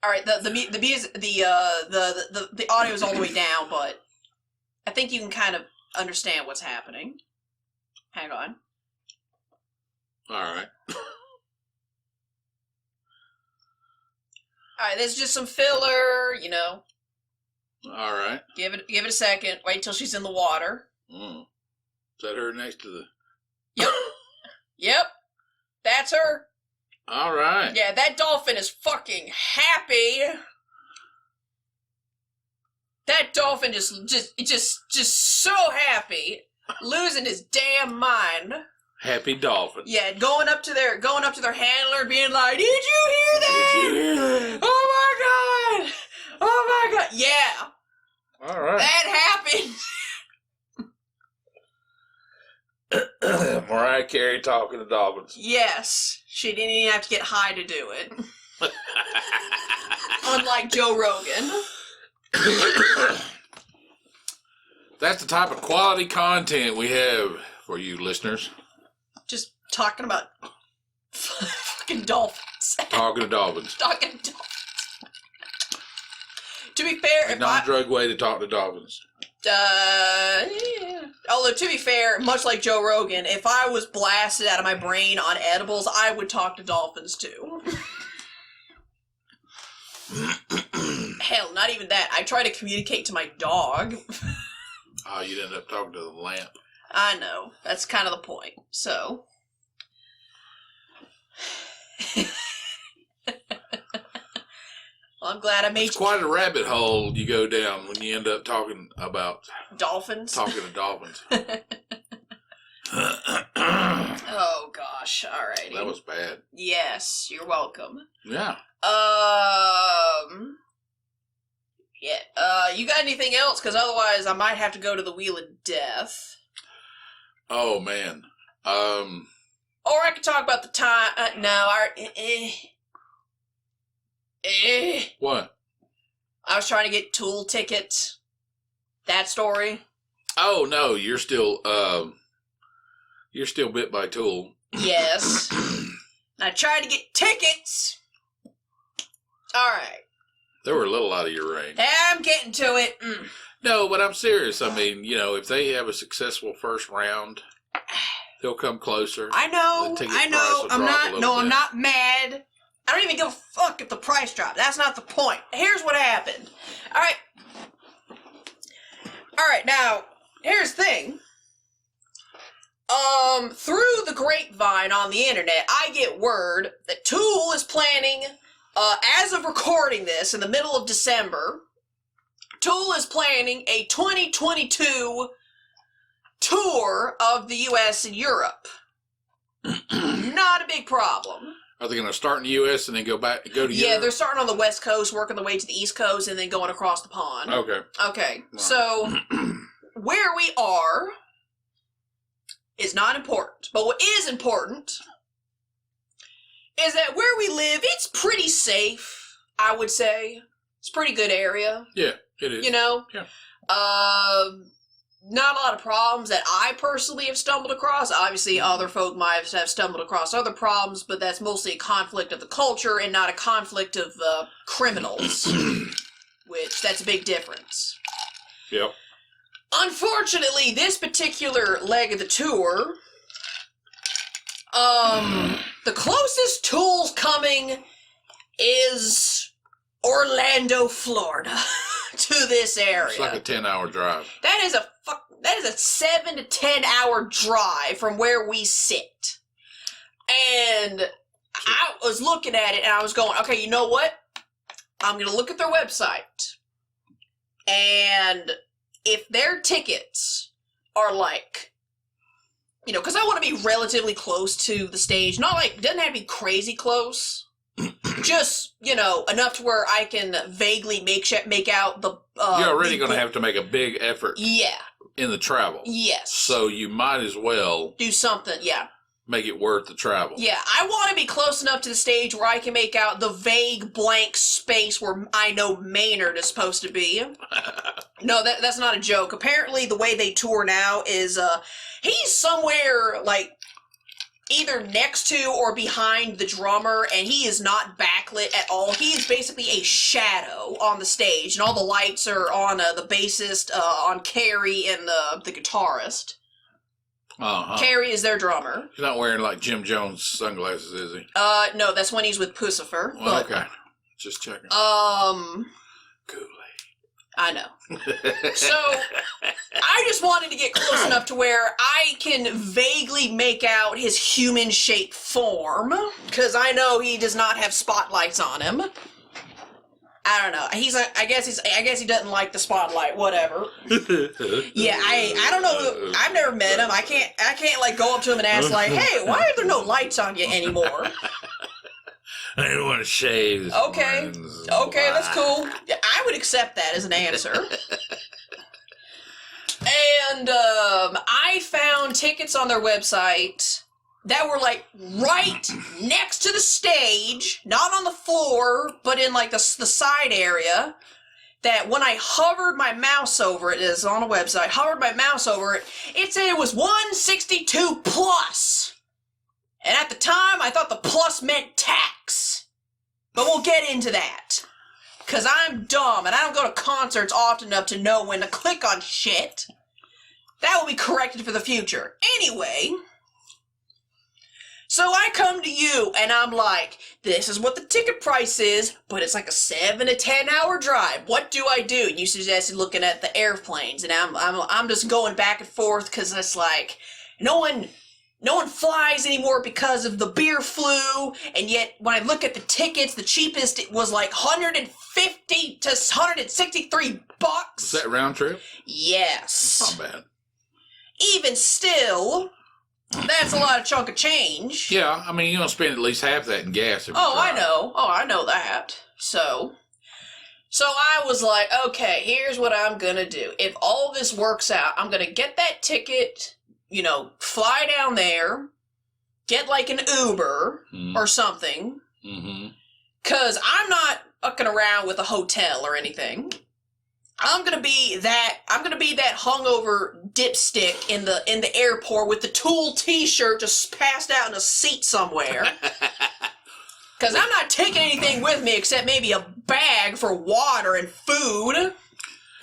All right, the audio is all the way down, but I think you can kind of understand what's happening. Hang on. All right. All right, there's just some filler, you know. All right. Give it a second. Wait till she's in the water. Is that her next to the? Yep. Yep. That's her. All right. Yeah, that dolphin is fucking happy. That dolphin just so happy, losing his damn mind. Happy dolphin. Yeah, going up to their handler, being like, "Did you hear that? Did you hear that? Oh my god! Oh my god! Yeah. All right. That happened." Mariah Carey talking to dolphins. Yes, she didn't even have to get high to do it. Unlike Joe Rogan. That's the type of quality content we have for you listeners. Just talking about fucking dolphins. Talking to dolphins. Talking to dolphins. To be fair, A non-drug way to talk to dolphins. Yeah. Although, to be fair, much like Joe Rogan, if I was blasted out of my brain on edibles, I would talk to dolphins too. Hell, not even that. I try to communicate to my dog. Oh, you'd end up talking to the lamp. I know. That's kind of the point. So. Well, I'm glad I made It's quite a rabbit hole you go down when you end up talking about dolphins. Talking to dolphins. Oh gosh! Alrighty. That was bad. Yes, you're welcome. Yeah. Yeah. You got anything else? Because otherwise, I might have to go to the Wheel of Death. Oh man. Or I could talk about the time. What? I was trying to get Tool tickets. That story. Oh no, you're still bit by Tool. Yes. I tried to get tickets. All right. They were a little out of your range. I'm getting to it. No, but I'm serious. I mean, if they have a successful first round, they'll come closer. I know. I'm not mad. I don't even give a fuck if the price drops. That's not the point. Here's what happened. All right, now, here's the thing. Through the grapevine on the internet, I get word that Tool is planning, as of recording this, in the middle of December, Tool is planning a 2022 tour of the U.S. and Europe. Not a big problem. Are they going to start in the U.S. and then go to Europe? Yeah, they're starting on the West Coast, working their way to the East Coast, and then going across the pond. Okay. Okay, so where we are is not important. But what is important is that where we live, it's pretty safe, I would say. It's a pretty good area. Yeah, it is. Yeah. Not a lot of problems that I personally have stumbled across. Obviously, other folk might have stumbled across other problems, but that's mostly a conflict of the culture and not a conflict of criminals. Which, that's a big difference. Yep. Unfortunately, this particular leg of the tour, the closest Tool's coming is Orlando, Florida, to this area. It's like a 10-hour drive. That is a 7 to 10 hour drive from where we sit. And I was looking at it and I was going, okay, you know what? I'm going to look at their website. And if their tickets are like, because I want to be relatively close to the stage. Not like, doesn't have to be crazy close. Just, enough to where I can vaguely make out the... You're already going to have to make a big effort. Yeah. In the travel. Yes. So you might as well... do something, yeah. make it worth the travel. Yeah, I want to be close enough to the stage where I can make out the vague blank space where I know Maynard is supposed to be. No, that's not a joke. Apparently, the way they tour now is, he's somewhere, like, either next to or behind the drummer, and he is not backlit at all. He is basically a shadow on the stage, and all the lights are on the bassist, on Carrie, and the guitarist. Carrie is their drummer. He's not wearing, like, Jim Jones sunglasses, is he? No, that's when he's with Pucifer. Well, okay. Just checking. Kool-Aid. I know. So, I just wanted to get close enough to where I can vaguely make out his human-shaped form, because I know he does not have spotlights on him. I don't know. I guess he doesn't like the spotlight. Whatever. Yeah, I don't know. I've never met him. I can't like go up to him and ask like, "Hey, why are there no lights on you anymore?" I didn't want to shave. Okay, that's cool. I would accept that as an answer. And I found tickets on their website that were, like, right next to the stage, not on the floor, but in, like, the side area, that when I hovered my mouse over it, is on a website, hovered my mouse over it, it said it was 162 plus. And at the time, I thought the plus meant tax. But we'll get into that. Because I'm dumb, and I don't go to concerts often enough to know when to click on shit. That will be corrected for the future. Anyway, so I come to you, and I'm like, this is what the ticket price is, but it's like a 7 to 10 hour drive. What do I do? And you suggested looking at the airplanes, and I'm just going back and forth, because it's like, no one flies anymore because of the beer flu, and yet when I look at the tickets, the cheapest it was like $150 to $163. Is that round trip? Yes. Not bad. Even still, that's a lot of chunk of change. Yeah, I mean, you're going to spend at least half that in gas. I know. I know that. So I was like, okay, here's what I'm going to do. If all this works out, I'm going to get that ticket, fly down there, get like an Uber or something. Mm-hmm. Because I'm not fucking around with a hotel or anything. I'm gonna be that hungover dipstick in the airport with the Tool T-shirt just passed out in a seat somewhere. Because I'm not taking anything with me except maybe a bag for water and food.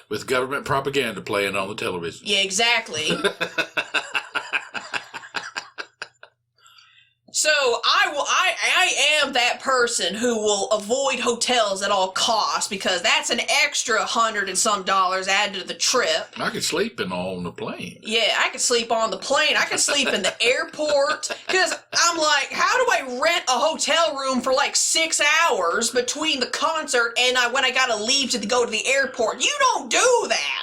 With government propaganda playing on the television. Yeah, exactly. So I am that person who will avoid hotels at all costs because that's an extra $100 and some added to the trip. I could sleep on the plane. Yeah, I could sleep on the plane. I could sleep in the airport because I'm like, how do I rent a hotel room for like 6 hours between the concert and when I gotta leave to go to the airport? You don't do that.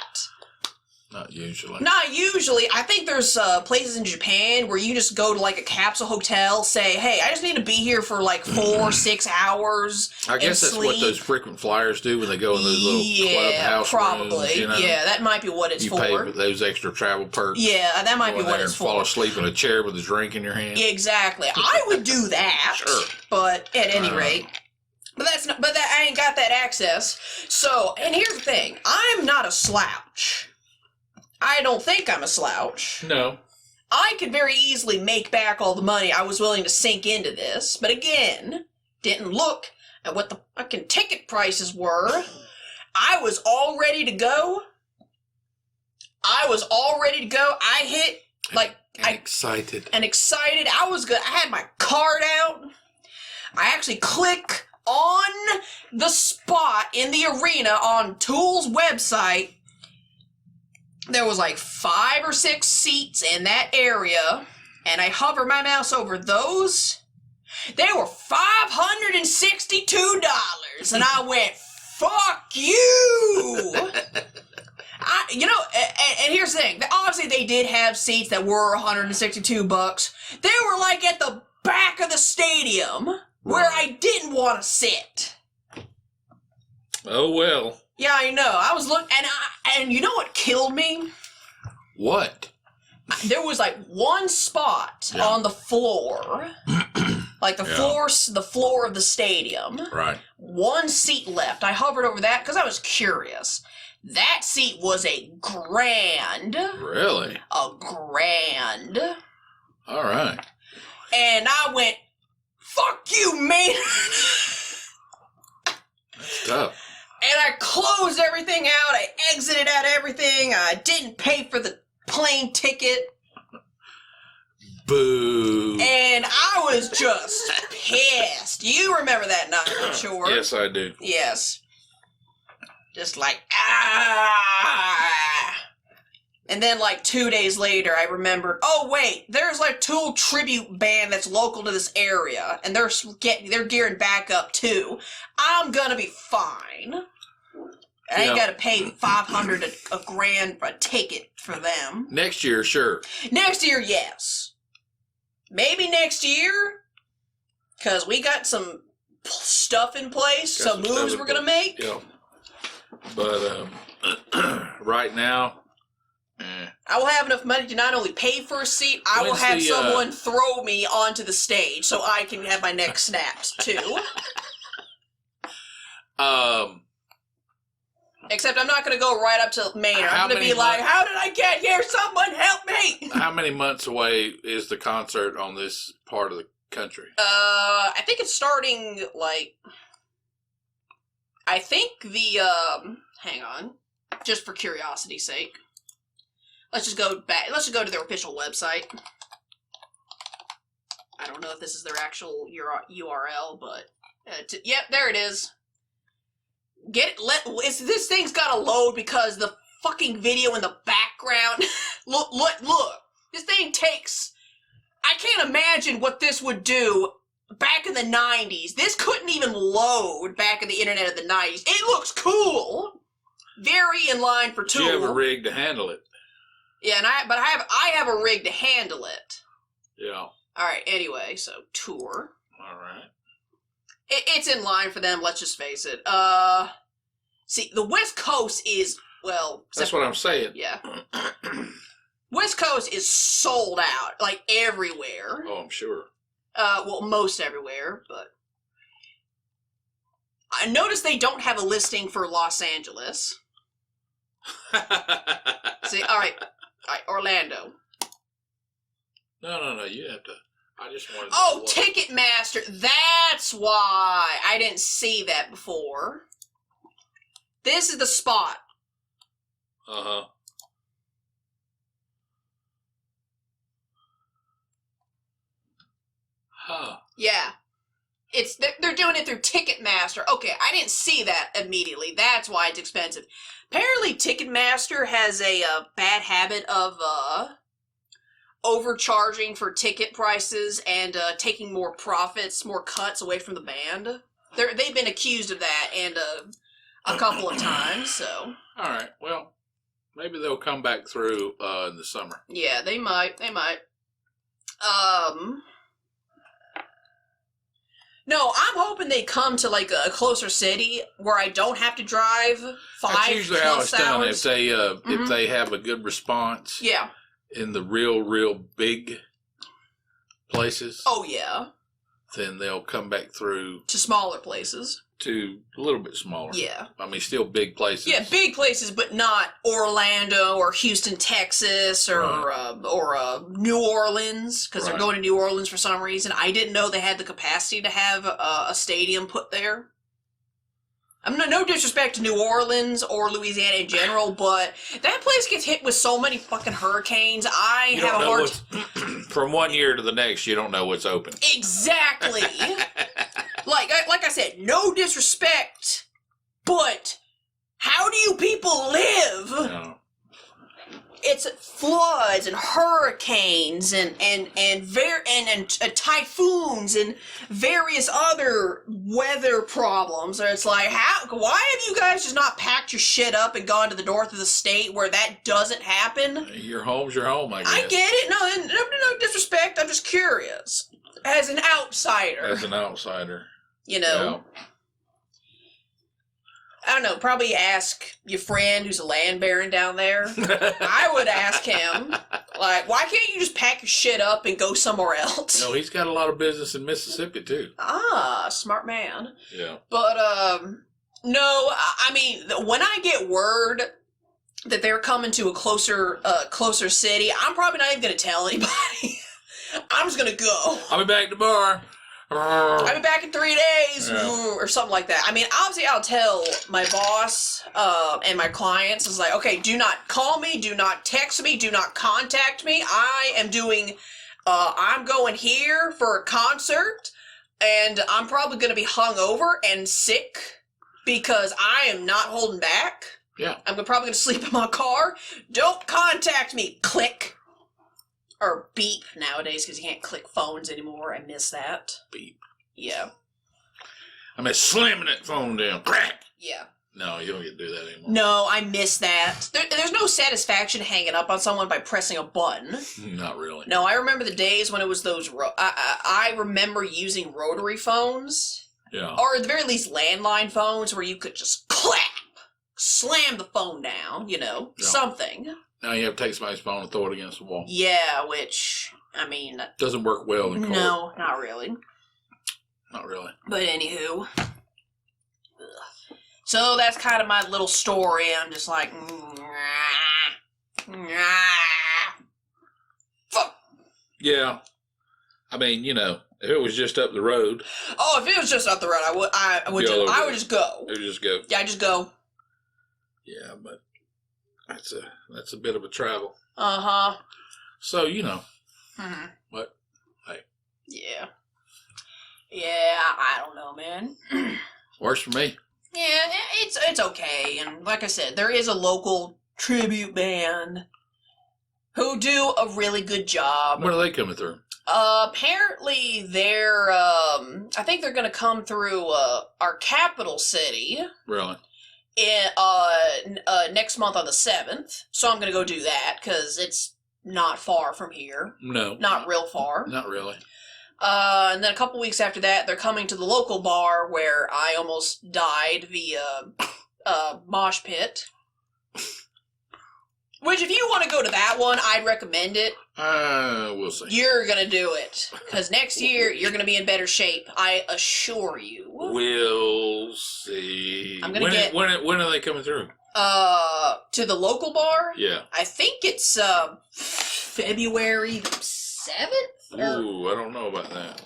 Not usually. Not usually. I think there's places in Japan where you just go to like a capsule hotel, say, hey, I just need to be here for like 4 6 hours. I guess that's sleep. what those frequent flyers do when they go in those little clubhouse probably. rooms. Yeah, that might be what it's for. You pay those extra travel perks. Yeah, that might be what it's for. Fall asleep in a chair with a drink in your hand. Yeah, exactly. I would do that. Sure. But at any rate. But I ain't got that access. So, and here's the thing. I'm not a slouch. I don't think I'm a slouch. No. I could very easily make back all the money I was willing to sink into this, but again, didn't look at what the fucking ticket prices were. I was all ready to go. I hit, excited. And excited. I was good. I had my card out. I actually click on the spot in the arena on Tool's website. There was like 5 or 6 seats in that area, and I hover my mouse over those. They were $562, and I went, fuck you! And here's the thing. Obviously, they did have seats that were $162. They were like at the back of the stadium where I didn't want to sit. Oh, well. Yeah, I know. I was looking, and you know what killed me? What? there was like one spot on the floor, like the floor of the stadium. Right. One seat left. I hovered over that because I was curious. That seat was a grand. Really? A grand. All right. And I went, fuck you, man. That's tough. And I closed everything out. I exited out everything. I didn't pay for the plane ticket. Boo. And I was just pissed. You remember that night, I'm sure. Yes, I do. Yes. Just like, ah. And then like 2 days later, I remembered, oh wait, there's like Tool tribute band that's local to this area. And they're gearing back up too. I'm gonna be fine. I ain't got to pay $500 a grand for a ticket for them. Next year, sure. Next year, yes. Maybe next year, because we got some stuff in place, some moves we're going to make. Yeah. But right now, I will have enough money to not only pay for a seat, I will have someone throw me onto the stage so I can have my neck snapped, too. Except I'm not going to go right up to Maynard. I'm going to be like, how did I get here? Someone help me! How many months away is the concert on this part of the country? I think it's starting, like... I think the, hang on. Just for curiosity's sake. Let's just go back. Let's just go to their official website. I don't know if this is their actual URL, but... yep, there it is. This thing's gotta load because the fucking video in the background. Look. This thing takes... I can't imagine what this would do back in the 90s. This couldn't even load back in the internet of the 90s. It looks cool. Very in line for Tool. You have a rig to handle it. Yeah, and I have a rig to handle it. Yeah. Alright, anyway, so Tour. Alright. It's in line for them, let's just face it. See, the West Coast is, well... That's what I'm saying. Yeah. West Coast is sold out, like, everywhere. Oh, I'm sure. Well, most everywhere, but... I noticed they don't have a listing for Los Angeles. See, alright, Orlando. No, you have to... I just wanted to... Oh, Ticketmaster! That's why! I didn't see that before. This is the spot. Uh-huh. Huh. Yeah. They're doing it through Ticketmaster. Okay, I didn't see that immediately. That's why it's expensive. Apparently, Ticketmaster has a bad habit of overcharging for ticket prices and taking more profits, more cuts away from the band. They've been accused of that and a couple of times. So. All right. Well, maybe they'll come back through in the summer. Yeah, they might. They might. No, I'm hoping they come to like a closer city where I don't have to drive 5 That's usually how it's done. hours. If they have a good response, Yeah. in the real big places, Oh yeah. then they'll come back through To smaller places. to a little bit smaller. Yeah. I mean, still big places. Yeah, big places, but not Orlando or Houston, Texas, or New Orleans, because they're Right. going to New Orleans for some reason. I didn't know they had the capacity to have a stadium put there. I'm no disrespect to New Orleans or Louisiana in general, but that place gets hit with so many fucking hurricanes. I You have a don't know hard from one year to the next, you don't know what's open. Exactly. like I said, no disrespect, but how do you people live? No. It's floods and hurricanes and typhoons and various other weather problems. Or it's like, why have you guys just not packed your shit up and gone to the north of the state where that doesn't happen? Your home's your home, I guess. I get it. No disrespect. I'm just curious. As an outsider. As an outsider. You know. Yeah. I don't know, probably ask your friend who's a land baron down there. I would ask him, Like, why can't you just pack your shit up and go somewhere else? No, he's got a lot of business in Mississippi, too. Ah, smart man. Yeah. But, no, I mean, when I get word that they're coming to a closer city, I'm probably not even going to tell anybody. I'm just going to go. I'll be back tomorrow. I'll be back in 3 days, or something like that. I mean, obviously, I'll tell my boss and my clients. It's like, okay, do not call me, do not text me, do not contact me. I'm going here for a concert, and I'm probably going to be hungover and sick because I am not holding back. Yeah. I'm probably going to sleep in my car. Don't contact me. Click. Or beep nowadays because you can't click phones anymore. I miss that. Beep. Yeah. I mean, slamming that phone down. Crack. Yeah. No, you don't get to do that anymore. No, I miss that. There's no satisfaction hanging up on someone by pressing a button. Not really. No, I remember the days when it was those... I remember using rotary phones. Yeah. Or at the very least landline phones where you could just clap. Slam the phone down, something. Now you have to take somebody's phone and throw it against the wall. Yeah, which, I mean... Doesn't work well in court. No, not really. Not really. But anywho. Ugh. So that's kind of my little story. I'm just like... Fuck. Yeah. I mean, if it was just up the road... Oh, if it was just up the road, I would just go. You just go. Yeah, I just go. Yeah, but... That's a bit of a travel. Uh-huh. So, Mm-hmm. What? Hey. Yeah. Yeah, I don't know, man. Works for me. Yeah, it's okay. And like I said, there is a local tribute band who do a really good job. When are they coming through? Apparently they're, I think they're going to come through, our capital city. Really? Next month on the 7th. So I'm going to go do that because it's not far from here. No. Not real far. Not really. And then a couple weeks after that, they're coming to the local bar where I almost died via mosh pit. Which, if you want to go to that one, I'd recommend it. We'll see. You're going to do it. Because next year, you're going to be in better shape. I assure you. We'll see. I'm gonna get... When are they coming through? To the local bar? Yeah. I think it's, February 7th? Ooh, I don't know about that.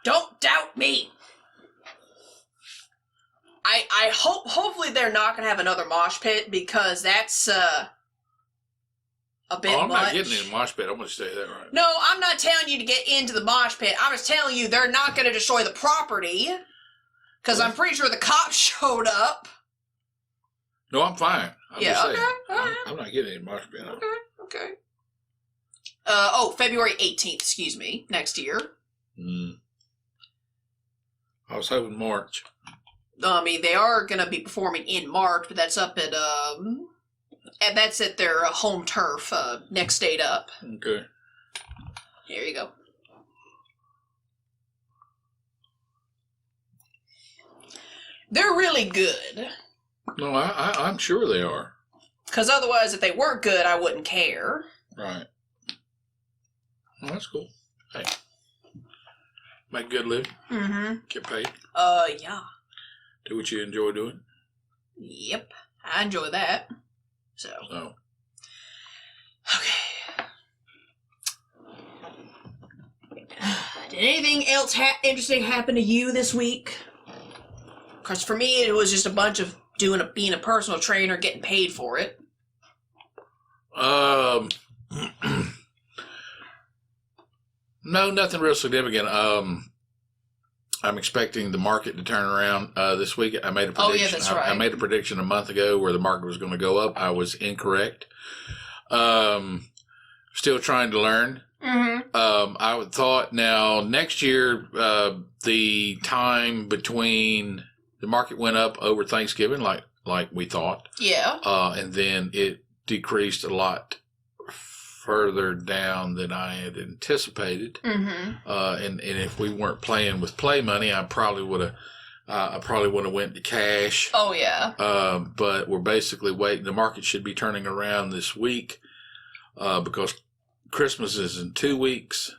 Don't doubt me. I hopefully they're not going to have another mosh pit because that's, a bit much. I'm not getting in the mosh pit. I'm going to say that right. No, I'm not telling you to get into the mosh pit. I'm just telling you they're not going to destroy the property because I'm pretty sure the cops showed up. No, I'm fine. I'm just saying. All right. I'm not getting in the mosh pit. Okay. February 18th, excuse me, next year. I was hoping March. I mean, they are going to be performing in March, but that's up at, and that's at their home turf, next date up. Okay. Here you go. They're really good. No, I'm sure they are. Because otherwise, if they weren't good, I wouldn't care. Right. Well, that's cool. Hey. Make a good living. Mm-hmm. Get paid. Yeah. Do what you enjoy doing. Yep. I enjoy that. So. Okay. Did anything else interesting happen to you this week? Because for me, it was just a bunch of being a personal trainer, getting paid for it. No, nothing real significant. I'm expecting the market to turn around this week. I made a prediction. Oh, yeah, that's right. I made a prediction a month ago where the market was going to go up. I was incorrect. Still trying to learn. Mm-hmm. I would thought now next year, the time between the market went up over Thanksgiving, like we thought. Yeah. And then it decreased a lot further down than I had anticipated. Mm-hmm. And if we weren't playing with play money, I probably would have I probably would have went to cash. Oh, yeah. But we're basically waiting. The market should be turning around this week because Christmas is in 2 weeks.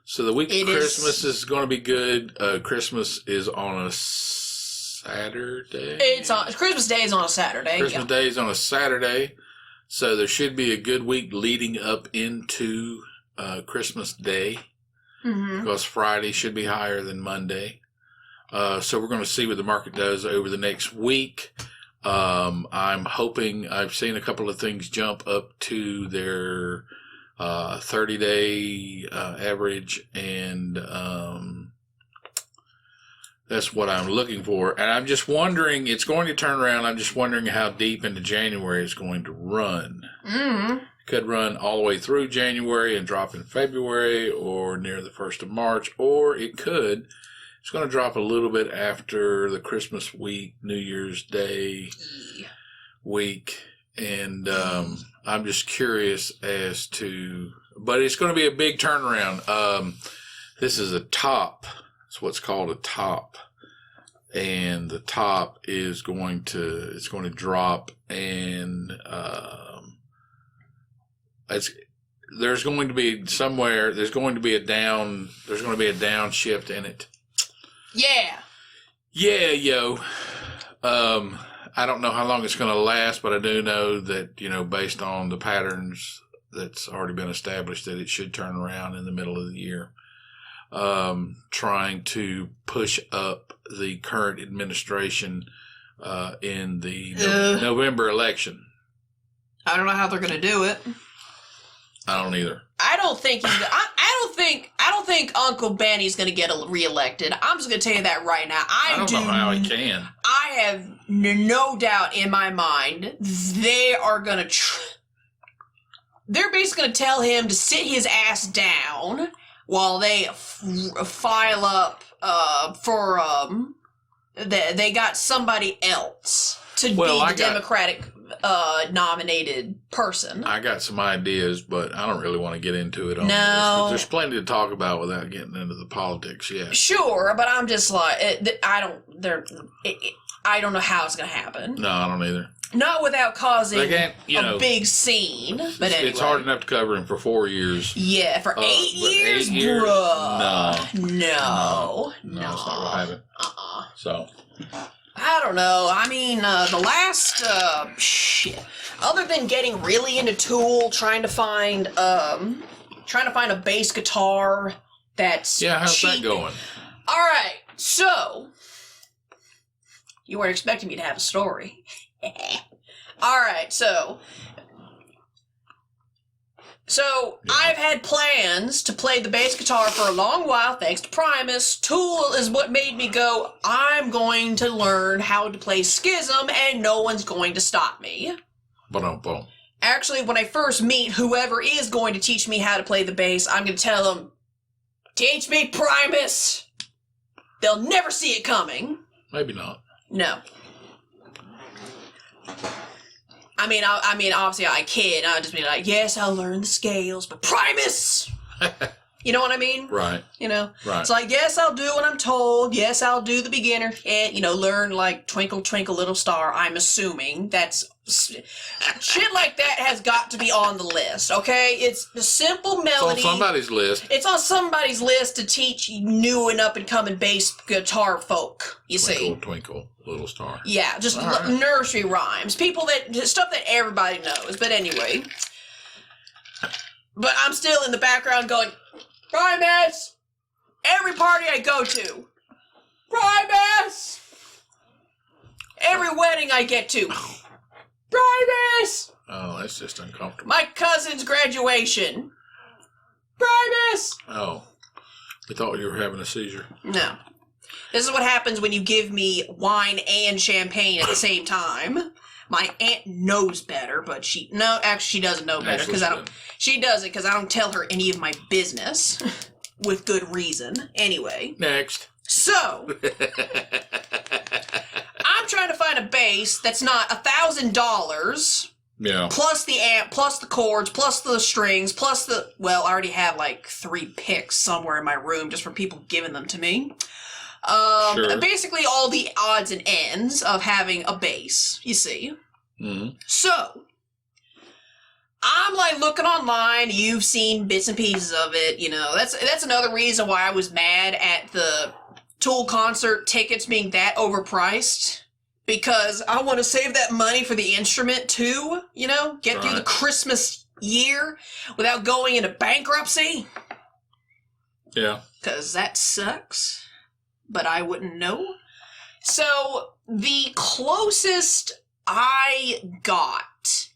So the week of Christmas is going to be good. Christmas is on a Saturday. Christmas Day is on a Saturday. Christmas Day is on a Saturday. So there should be a good week leading up into Christmas Day because Friday should be higher than Monday. So we're going to see what the market does over the next week. I'm hoping I've seen a couple of things jump up to their 30-day average, and that's what I'm looking for. And I'm just wondering, it's going to turn around. I'm just wondering how deep into January it's going to run. It could run all the way through January and drop in February or near the 1st of March, or it's going to drop a little bit after the Christmas week, New Year's Day week. And I'm just curious as to, but it's going to be a big turnaround. This is a top. It's what's called a top. And the top is going to drop, and there's going to be a downshift in it. Yeah. Yeah, yo. I don't know how long it's going to last, but I do know that, based on the patterns that's already been established, that it should turn around in the middle of the year. Trying to push up the current administration in the November election. I don't know how they're going to do it. I don't either. I don't think Uncle Benny's going to get reelected. I'm just going to tell you that right now. I don't know how he can. I have no doubt in my mind they are going to. They're basically going to tell him to sit his ass down while they file up they got somebody else to be the Democratic nominated person. I got some ideas, but I don't really want to get into it on this. No. But there's plenty to talk about without getting into the politics yet. Sure, but I'm just like, I don't know how it's going to happen. No, I don't either. Not without causing a big scene. But anyway. It's hard enough to cover him for 4 years. Yeah, for 8 years, bruh. No. That's not what happened. So. I don't know. I mean, the last, other than getting really into Tool, trying to find a bass guitar that's how's cheap. that going? Alright, so, you weren't expecting me to have a story. Alright, so I've had plans to play the bass guitar for a long while, thanks to Primus. Tool is what made me go, I'm going to learn how to play Schism, and no one's going to stop me. Boom. Actually, when I first meet whoever is going to teach me how to play the bass, I'm going to tell them, teach me Primus! They'll never see it coming. Maybe not. No. I mean, obviously I kid. I'll just be like, yes, I'll learn the scales, but Primus! You know what I mean? Right. Right. It's like, yes, I'll do what I'm told. Yes, I'll do the beginner. And, learn like Twinkle, Twinkle, Little Star. I'm assuming that's... Shit like that has got to be on the list, okay? It's the simple melody. It's on somebody's list. It's on somebody's list to teach new and up-and-coming bass guitar folk, you see. Twinkle, Twinkle, Little Star. Yeah, just nursery rhymes. Stuff that everybody knows. But anyway. But I'm still in the background going, Primus! Every party I go to. Primus! Every wedding I get to. Primus! Oh, that's just uncomfortable. My cousin's graduation. Primus! Oh. I thought you were having a seizure. No. This is what happens when you give me wine and champagne at the same time. My aunt knows better, but she doesn't know better because she doesn't because I don't tell her any of my business with good reason. Anyway. Next. So, I'm trying to find a bass that's not $1,000. Yeah. Plus the amp, plus the chords, plus the strings, plus I already have like 3 picks somewhere in my room just for people giving them to me. Sure. Basically all the odds and ends of having a bass, you see. Mm-hmm. So, I'm like looking online, you've seen bits and pieces of it, you know, that's another reason why I was mad at the Tool concert tickets being that overpriced, because I want to save that money for the instrument too, you know, get through the Christmas year without going into bankruptcy. Yeah. Because that sucks, but I wouldn't know. So, the closest I got,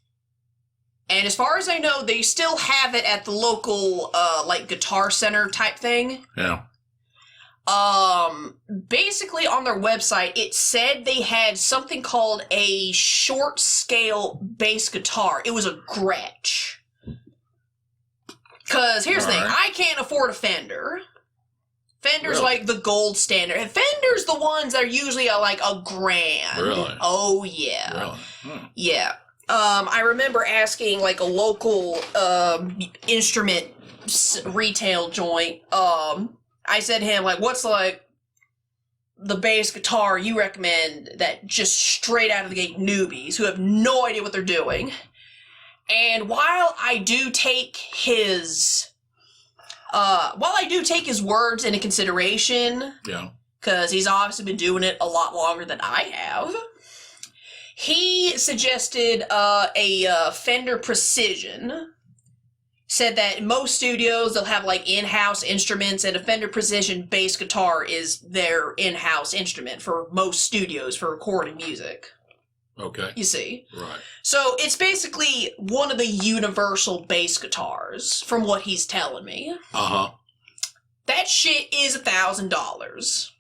and as far as I know, they still have it at the local, like, Guitar Center type thing. Yeah. Basically on their website, it said they had something called a short scale bass guitar. It was a Gretsch. Because here's the thing, I can't afford a Fender. Fender's like the gold standard. And Fender's the ones that are usually like a grand. Really? Oh, yeah. Really? Yeah. I remember asking like a local instrument retail joint. I said to him, like, what's like the bass guitar you recommend that just straight out of the gate newbies who have no idea what they're doing? And while I do take his words into consideration, yeah, because he's obviously been doing it a lot longer than I have, he suggested a Fender Precision. Said that in most studios they'll have like in-house instruments, and a Fender Precision bass guitar is their in-house instrument for most studios for recording music. Okay. You see? Right. So it's basically one of the universal bass guitars, from what he's telling me. Uh-huh. That shit is $1,000.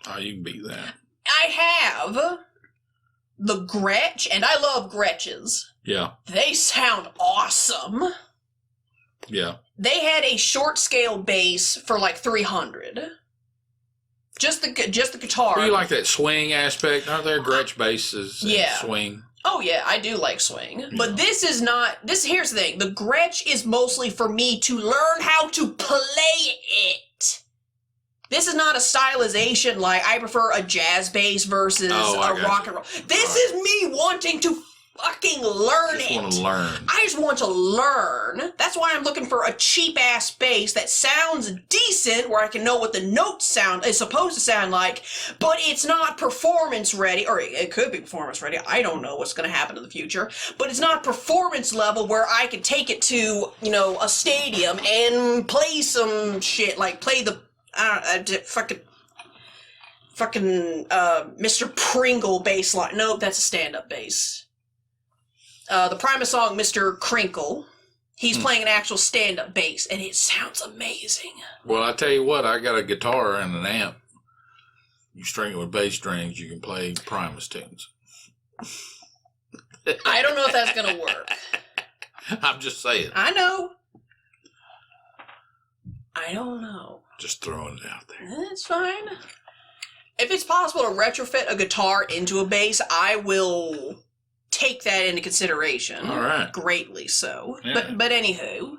Oh, you can beat that. I have the Gretsch, and I love Gretches. Yeah. They sound awesome. Yeah. They had a short scale bass for like $300. Just the guitar. Well, you like that swing aspect? Aren't there Gretsch basses? Yeah. Swing. Oh yeah, I do like swing. Yeah. But this is not. Here's the thing. The Gretsch is mostly for me to learn how to play it. This is not a stylization like I prefer a jazz bass versus a rock and roll. This is me wanting to fucking learn it. I just want to learn. I just want to learn. That's why I'm looking for a cheap-ass bass that sounds decent, where I can know what the notes is supposed to sound like, but it's not performance-ready, or it could be performance-ready. I don't know what's going to happen in the future, but it's not performance level where I can take it to, you know, a stadium and play some shit, like play the, fucking Mr. Pringle bass line. Nope, that's a stand-up bass. The Primus song, Mr. Crinkle, he's playing an actual stand-up bass, and it sounds amazing. Well, I tell you what, I got a guitar and an amp. You string it with bass strings, you can play Primus tunes. I don't know if that's going to work. I'm just saying. I know. I don't know. Just throwing it out there. That's fine. If it's possible to retrofit a guitar into a bass, I will take that into consideration. All right. Greatly so. Yeah. But anywho,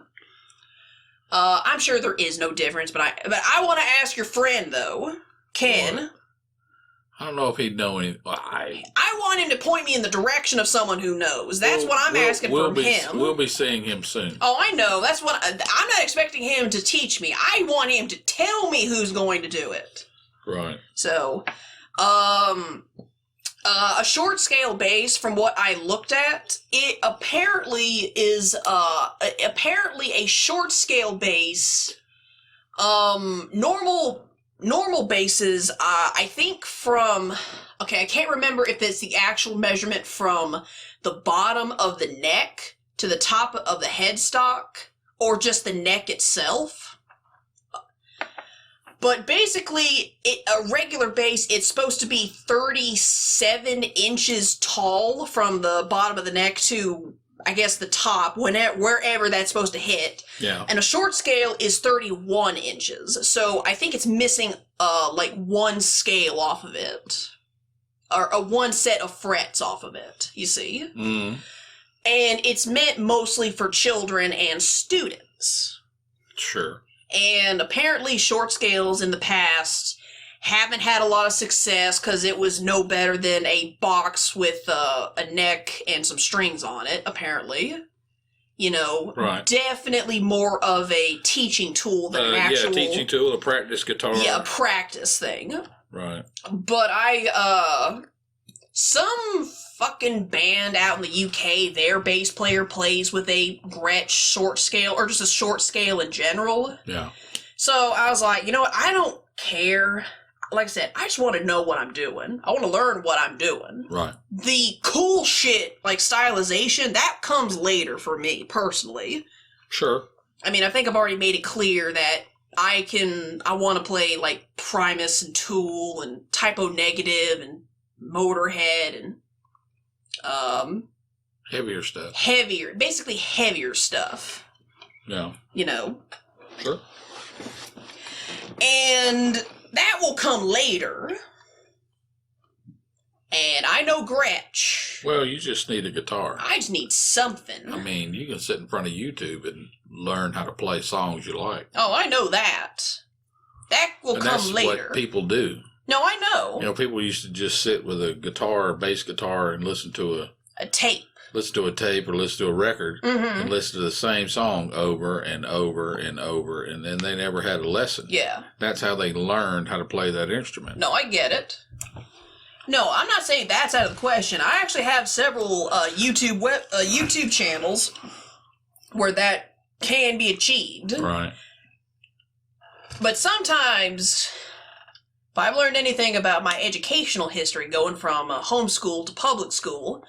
I'm sure there is no difference, but I want to ask your friend though, Ken. What? I don't know if he'd know anything. I want him to point me in the direction of someone who knows. That's what I'm asking from him. We'll be seeing him soon. Oh, I know. That's what I'm not expecting him to teach me. I want him to tell me who's going to do it. Right. So, a short scale bass, from what I looked at, it apparently is apparently a short scale bass. Normal basses, I think okay, I can't remember if it's the actual measurement from the bottom of the neck to the top of the headstock, or just the neck itself. But basically, a regular bass, it's supposed to be 37 inches tall from the bottom of the neck to, I guess, the top, wherever that's supposed to hit. Yeah. And a short scale is 31 inches. So I think it's missing, like, one scale off of it. Or one set of frets off of it, you see? Mm. And it's meant mostly for children and students. Sure. And apparently short scales in the past Haven't had a lot of success because it was no better than a box with a neck and some strings on it, apparently. You know, definitely more of a teaching tool than an actual... Yeah, teaching tool, a practice guitar. Yeah, a practice thing. Right. But some fucking band out in the UK, their bass player plays with a Gretsch short scale, or just a short scale in general. Yeah. So I was like, you know what, I don't care. Like I said, I just want to know what I'm doing. I want to learn what I'm doing. Right. The cool shit, like stylization, that comes later for me, personally. Sure. I mean, I think I've already made it clear that I want to play, like, Primus and Tool and Typo Negative and Motorhead and, heavier stuff. Basically heavier stuff. Yeah. You know? Sure. And... that will come later. And I know Gretsch. Well, you just need a guitar. I just need something. I mean, you can sit in front of YouTube and learn how to play songs you like. Oh, I know that. That will come later. That's what people do. No, I know. You know, people used to just sit with a guitar, a bass guitar, and listen to a tape. Listen to a tape or listen to a record and listen to the same song over and over and over, and then they never had a lesson. Yeah. That's how they learned how to play that instrument. No, I get it. No, I'm not saying that's out of the question. I actually have several YouTube channels where that can be achieved. Right. But sometimes, if I've learned anything about my educational history going from homeschool to public school,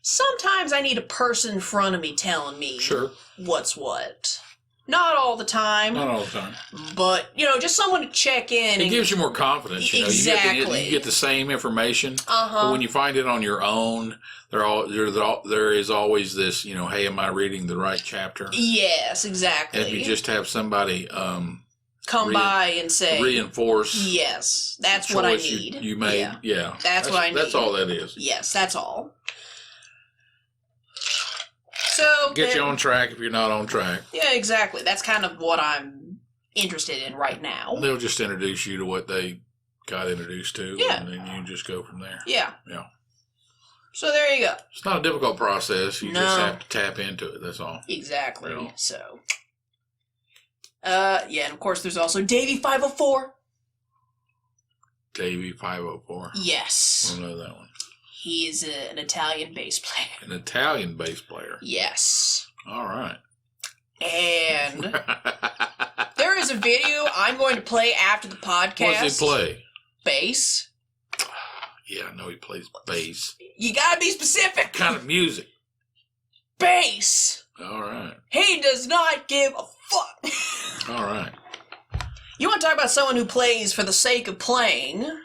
sometimes I need a person in front of me telling me what's what. Not all the time. Not all the time. But, you know, just someone to check in. It gives you more confidence. You know? Exactly. You get the same information. But when you find it on your own, there is always this, you know, hey, am I reading the right chapter? Yes, exactly. And if you just have somebody come by and say, reinforce. Yes, that's what I need. You made. Yeah. That's what I need. That's all that is. Yes, that's all. So get you on track if you're not on track. Yeah, exactly. That's kind of what I'm interested in right now. They'll just introduce you to what they got introduced to. Yeah. And then you just go from there. Yeah. Yeah. So there you go. It's not a difficult process. You just have to tap into it. That's all. Exactly. You know? So. Yeah, and of course there's also Davey 504. Davey 504. Yes. I don't know that one. He is an Italian bass player. An Italian bass player? Yes. All right. And there is a video I'm going to play after the podcast. What does he play? Bass. Yeah, I know he plays bass. You gotta be specific. What kind of music? Bass. All right. He does not give a fuck. All right. You want to talk about someone who plays for the sake of playing?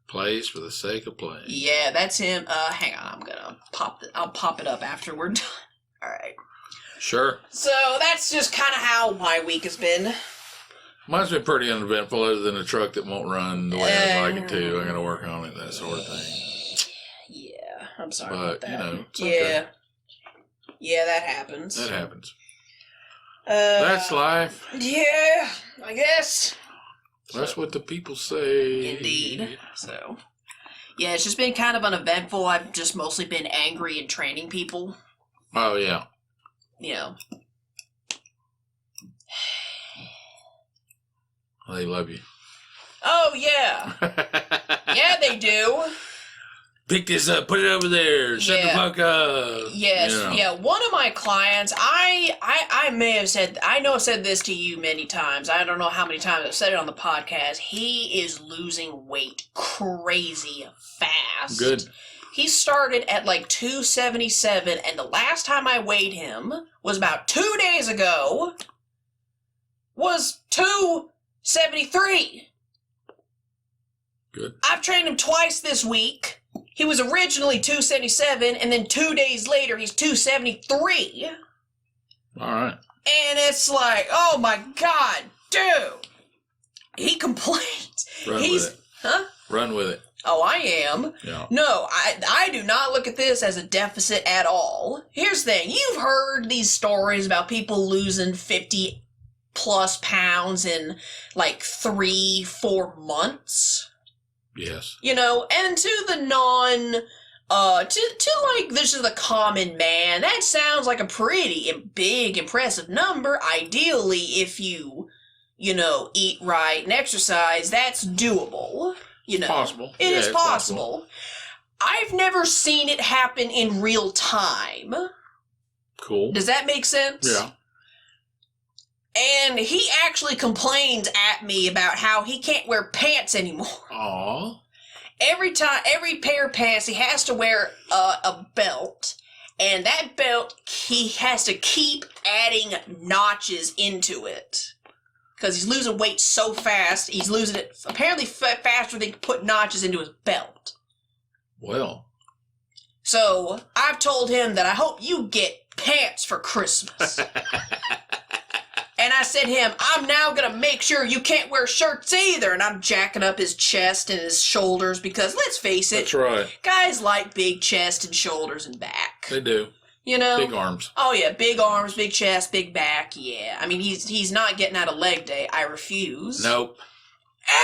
Plays for the sake of playing. Yeah, that's him. Hang on, I'll pop it up after we're done. All right. Sure. So that's just kind of how my week has been. Mine's been pretty uneventful, other than a truck that won't run the way I'd like it to. I got to work on it, that sort of thing. Yeah, I'm sorry about that. You know, it's yeah, okay. Yeah, that happens. That happens. That's life. Yeah, I guess. That's what the people say. Indeed. So, yeah, it's just been kind of uneventful. I've just mostly been angry and training people. Oh, yeah. You know. They love you. Oh, yeah. Yeah, they do. Pick this up, put it over there, shut the fuck up. Yes, you know. Yeah. One of my clients, I may have said, I know I've said this to you many times. I don't know how many times I've said it on the podcast. He is losing weight crazy fast. Good. He started at like 277, and the last time I weighed him was about 2 days ago, was 273. Good. I've trained him twice this week. He was originally 277, and then 2 days later, he's 273. All right. And it's like, oh my God, dude. He complains. Run with it. Huh? Run with it. Oh, I am. Yeah. No, I do not look at this as a deficit at all. Here's the thing. You've heard these stories about people losing 50, plus pounds in like 3-4 months. Yes. You know, and to the to like, this is the common man, that sounds like a pretty big, impressive number. Ideally, if you know, eat right and exercise, that's doable. You know, Possible. It is possible. I've never seen it happen in real time. Cool. Does that make sense? Yeah. And he actually complains at me about how he can't wear pants anymore. Aww. Every pair of pants, he has to wear a belt. And that belt, he has to keep adding notches into it. Because he's losing weight so fast, he's losing it apparently faster than he can put notches into his belt. Well. So, I've told him that I hope you get pants for Christmas. And I said to him, I'm now going to make sure you can't wear shirts either. And I'm jacking up his chest and his shoulders because, let's face it. That's right. Guys like big chest and shoulders and back. They do. You know? Big arms. Oh, yeah. Big arms, big chest, big back. Yeah. I mean, he's not getting out of leg day. I refuse. Nope.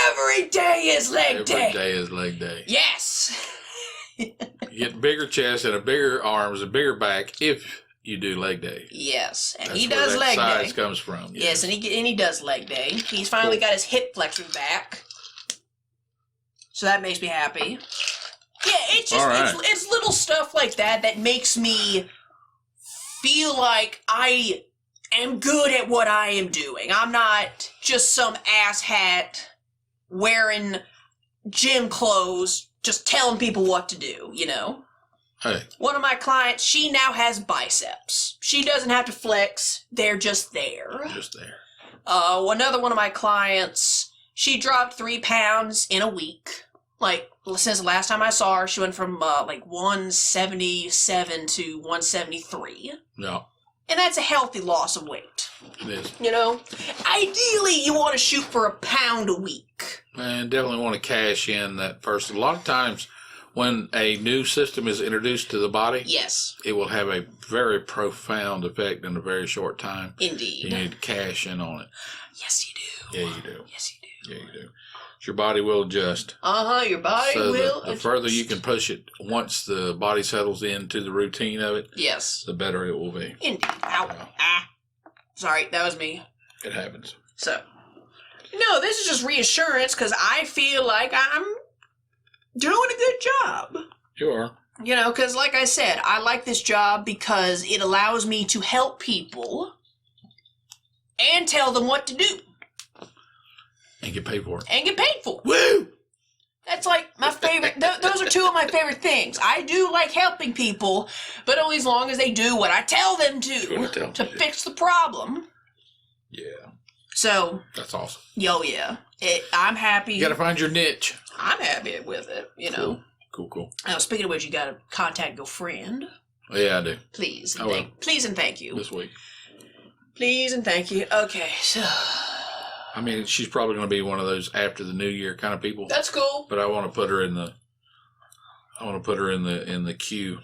Every day is leg day. Every day is leg day. Yes. You get bigger chest and a bigger arms and bigger back if you do leg day. Yes, and That's he does where leg that day. size comes from. Yes, and he does leg day. He's finally got his hip flexor back, so that makes me happy. Yeah, it's just Right. it's little stuff like that makes me feel like I am good at what I am doing. I'm not just some asshat wearing gym clothes, just telling people what to do. You know. Hey. One of my clients, she now has biceps. She doesn't have to flex. They're just there. Just there. Another one of my clients, she dropped 3 pounds in a week. Like, since the last time I saw her, she went from, 177 to 173. Yeah. And that's a healthy loss of weight. It is. You know? Ideally, you want to shoot for a pound a week. And definitely want to cash in that first. A lot of times, when a new system is introduced to the body, yes, it will have a very profound effect in a very short time. Indeed. You need to cash in on it. Yes, you do. Yeah, you do. Yes, you do. Yeah, you do. Your body will adjust. Your body So will the further you can push it, once the body settles into the routine of it, yes, the better it will be. Indeed. Ow. Yeah. Ah. Sorry, that was me. It happens. So, no, this is just reassurance because I feel like I'm doing a good job. You are. You know, because like I said, I like this job because it allows me to help people and tell them what to do. And get paid for it. And get paid for it. Woo! That's like my favorite. Those are two of my favorite things. I do like helping people, but only as long as they do what I tell them to fix the problem. Yeah. So. That's awesome. Yeah. I'm happy. You got to find your niche. I'm happy with it, you know. Cool. Speaking of which, you got to contact your friend. Oh, yeah, I do. Please. Please and thank you. This week. Please and thank you. Okay, so. I mean, she's probably going to be one of those after the new year kind of people. That's cool. But I want to put her in the. in the queue.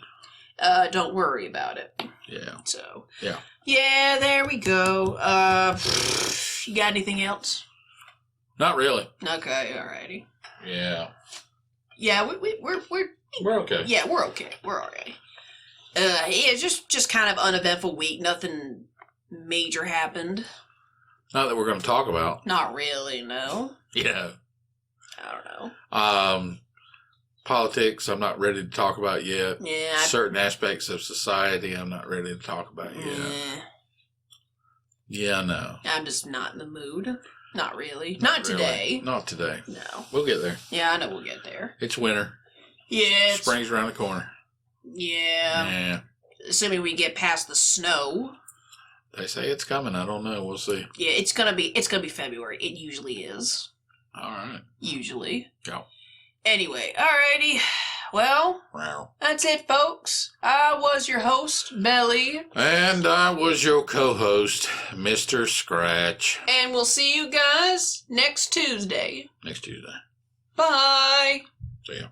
Don't worry about it. Yeah. So. Yeah. Yeah, there we go. You got anything else? Not really. Okay, alrighty. Yeah. Yeah, We're okay. Yeah, we're okay. We're alright. Yeah, just kind of uneventful week. Nothing major happened. Not that we're going to talk about. Not really, no. Yeah. I don't know. Politics, I'm not ready to talk about yet. Yeah. Certain aspects of society, I'm not ready to talk about yet. Yeah, no. I'm just not in the mood. Not really. Not today. Not today. No. We'll get there. Yeah, I know we'll get there. It's winter. Yeah. Spring's around the corner. Yeah. Yeah. Assuming we get past the snow. They say it's coming. I don't know. We'll see. Yeah, it's gonna be February. It usually is. All right. Usually. Yeah. Anyway, alrighty. Well, Wow. That's it, folks. I was your host, Bel-E. And I was your co-host, Mr. Scratch. And we'll see you guys next Tuesday. Next Tuesday. Bye. See ya.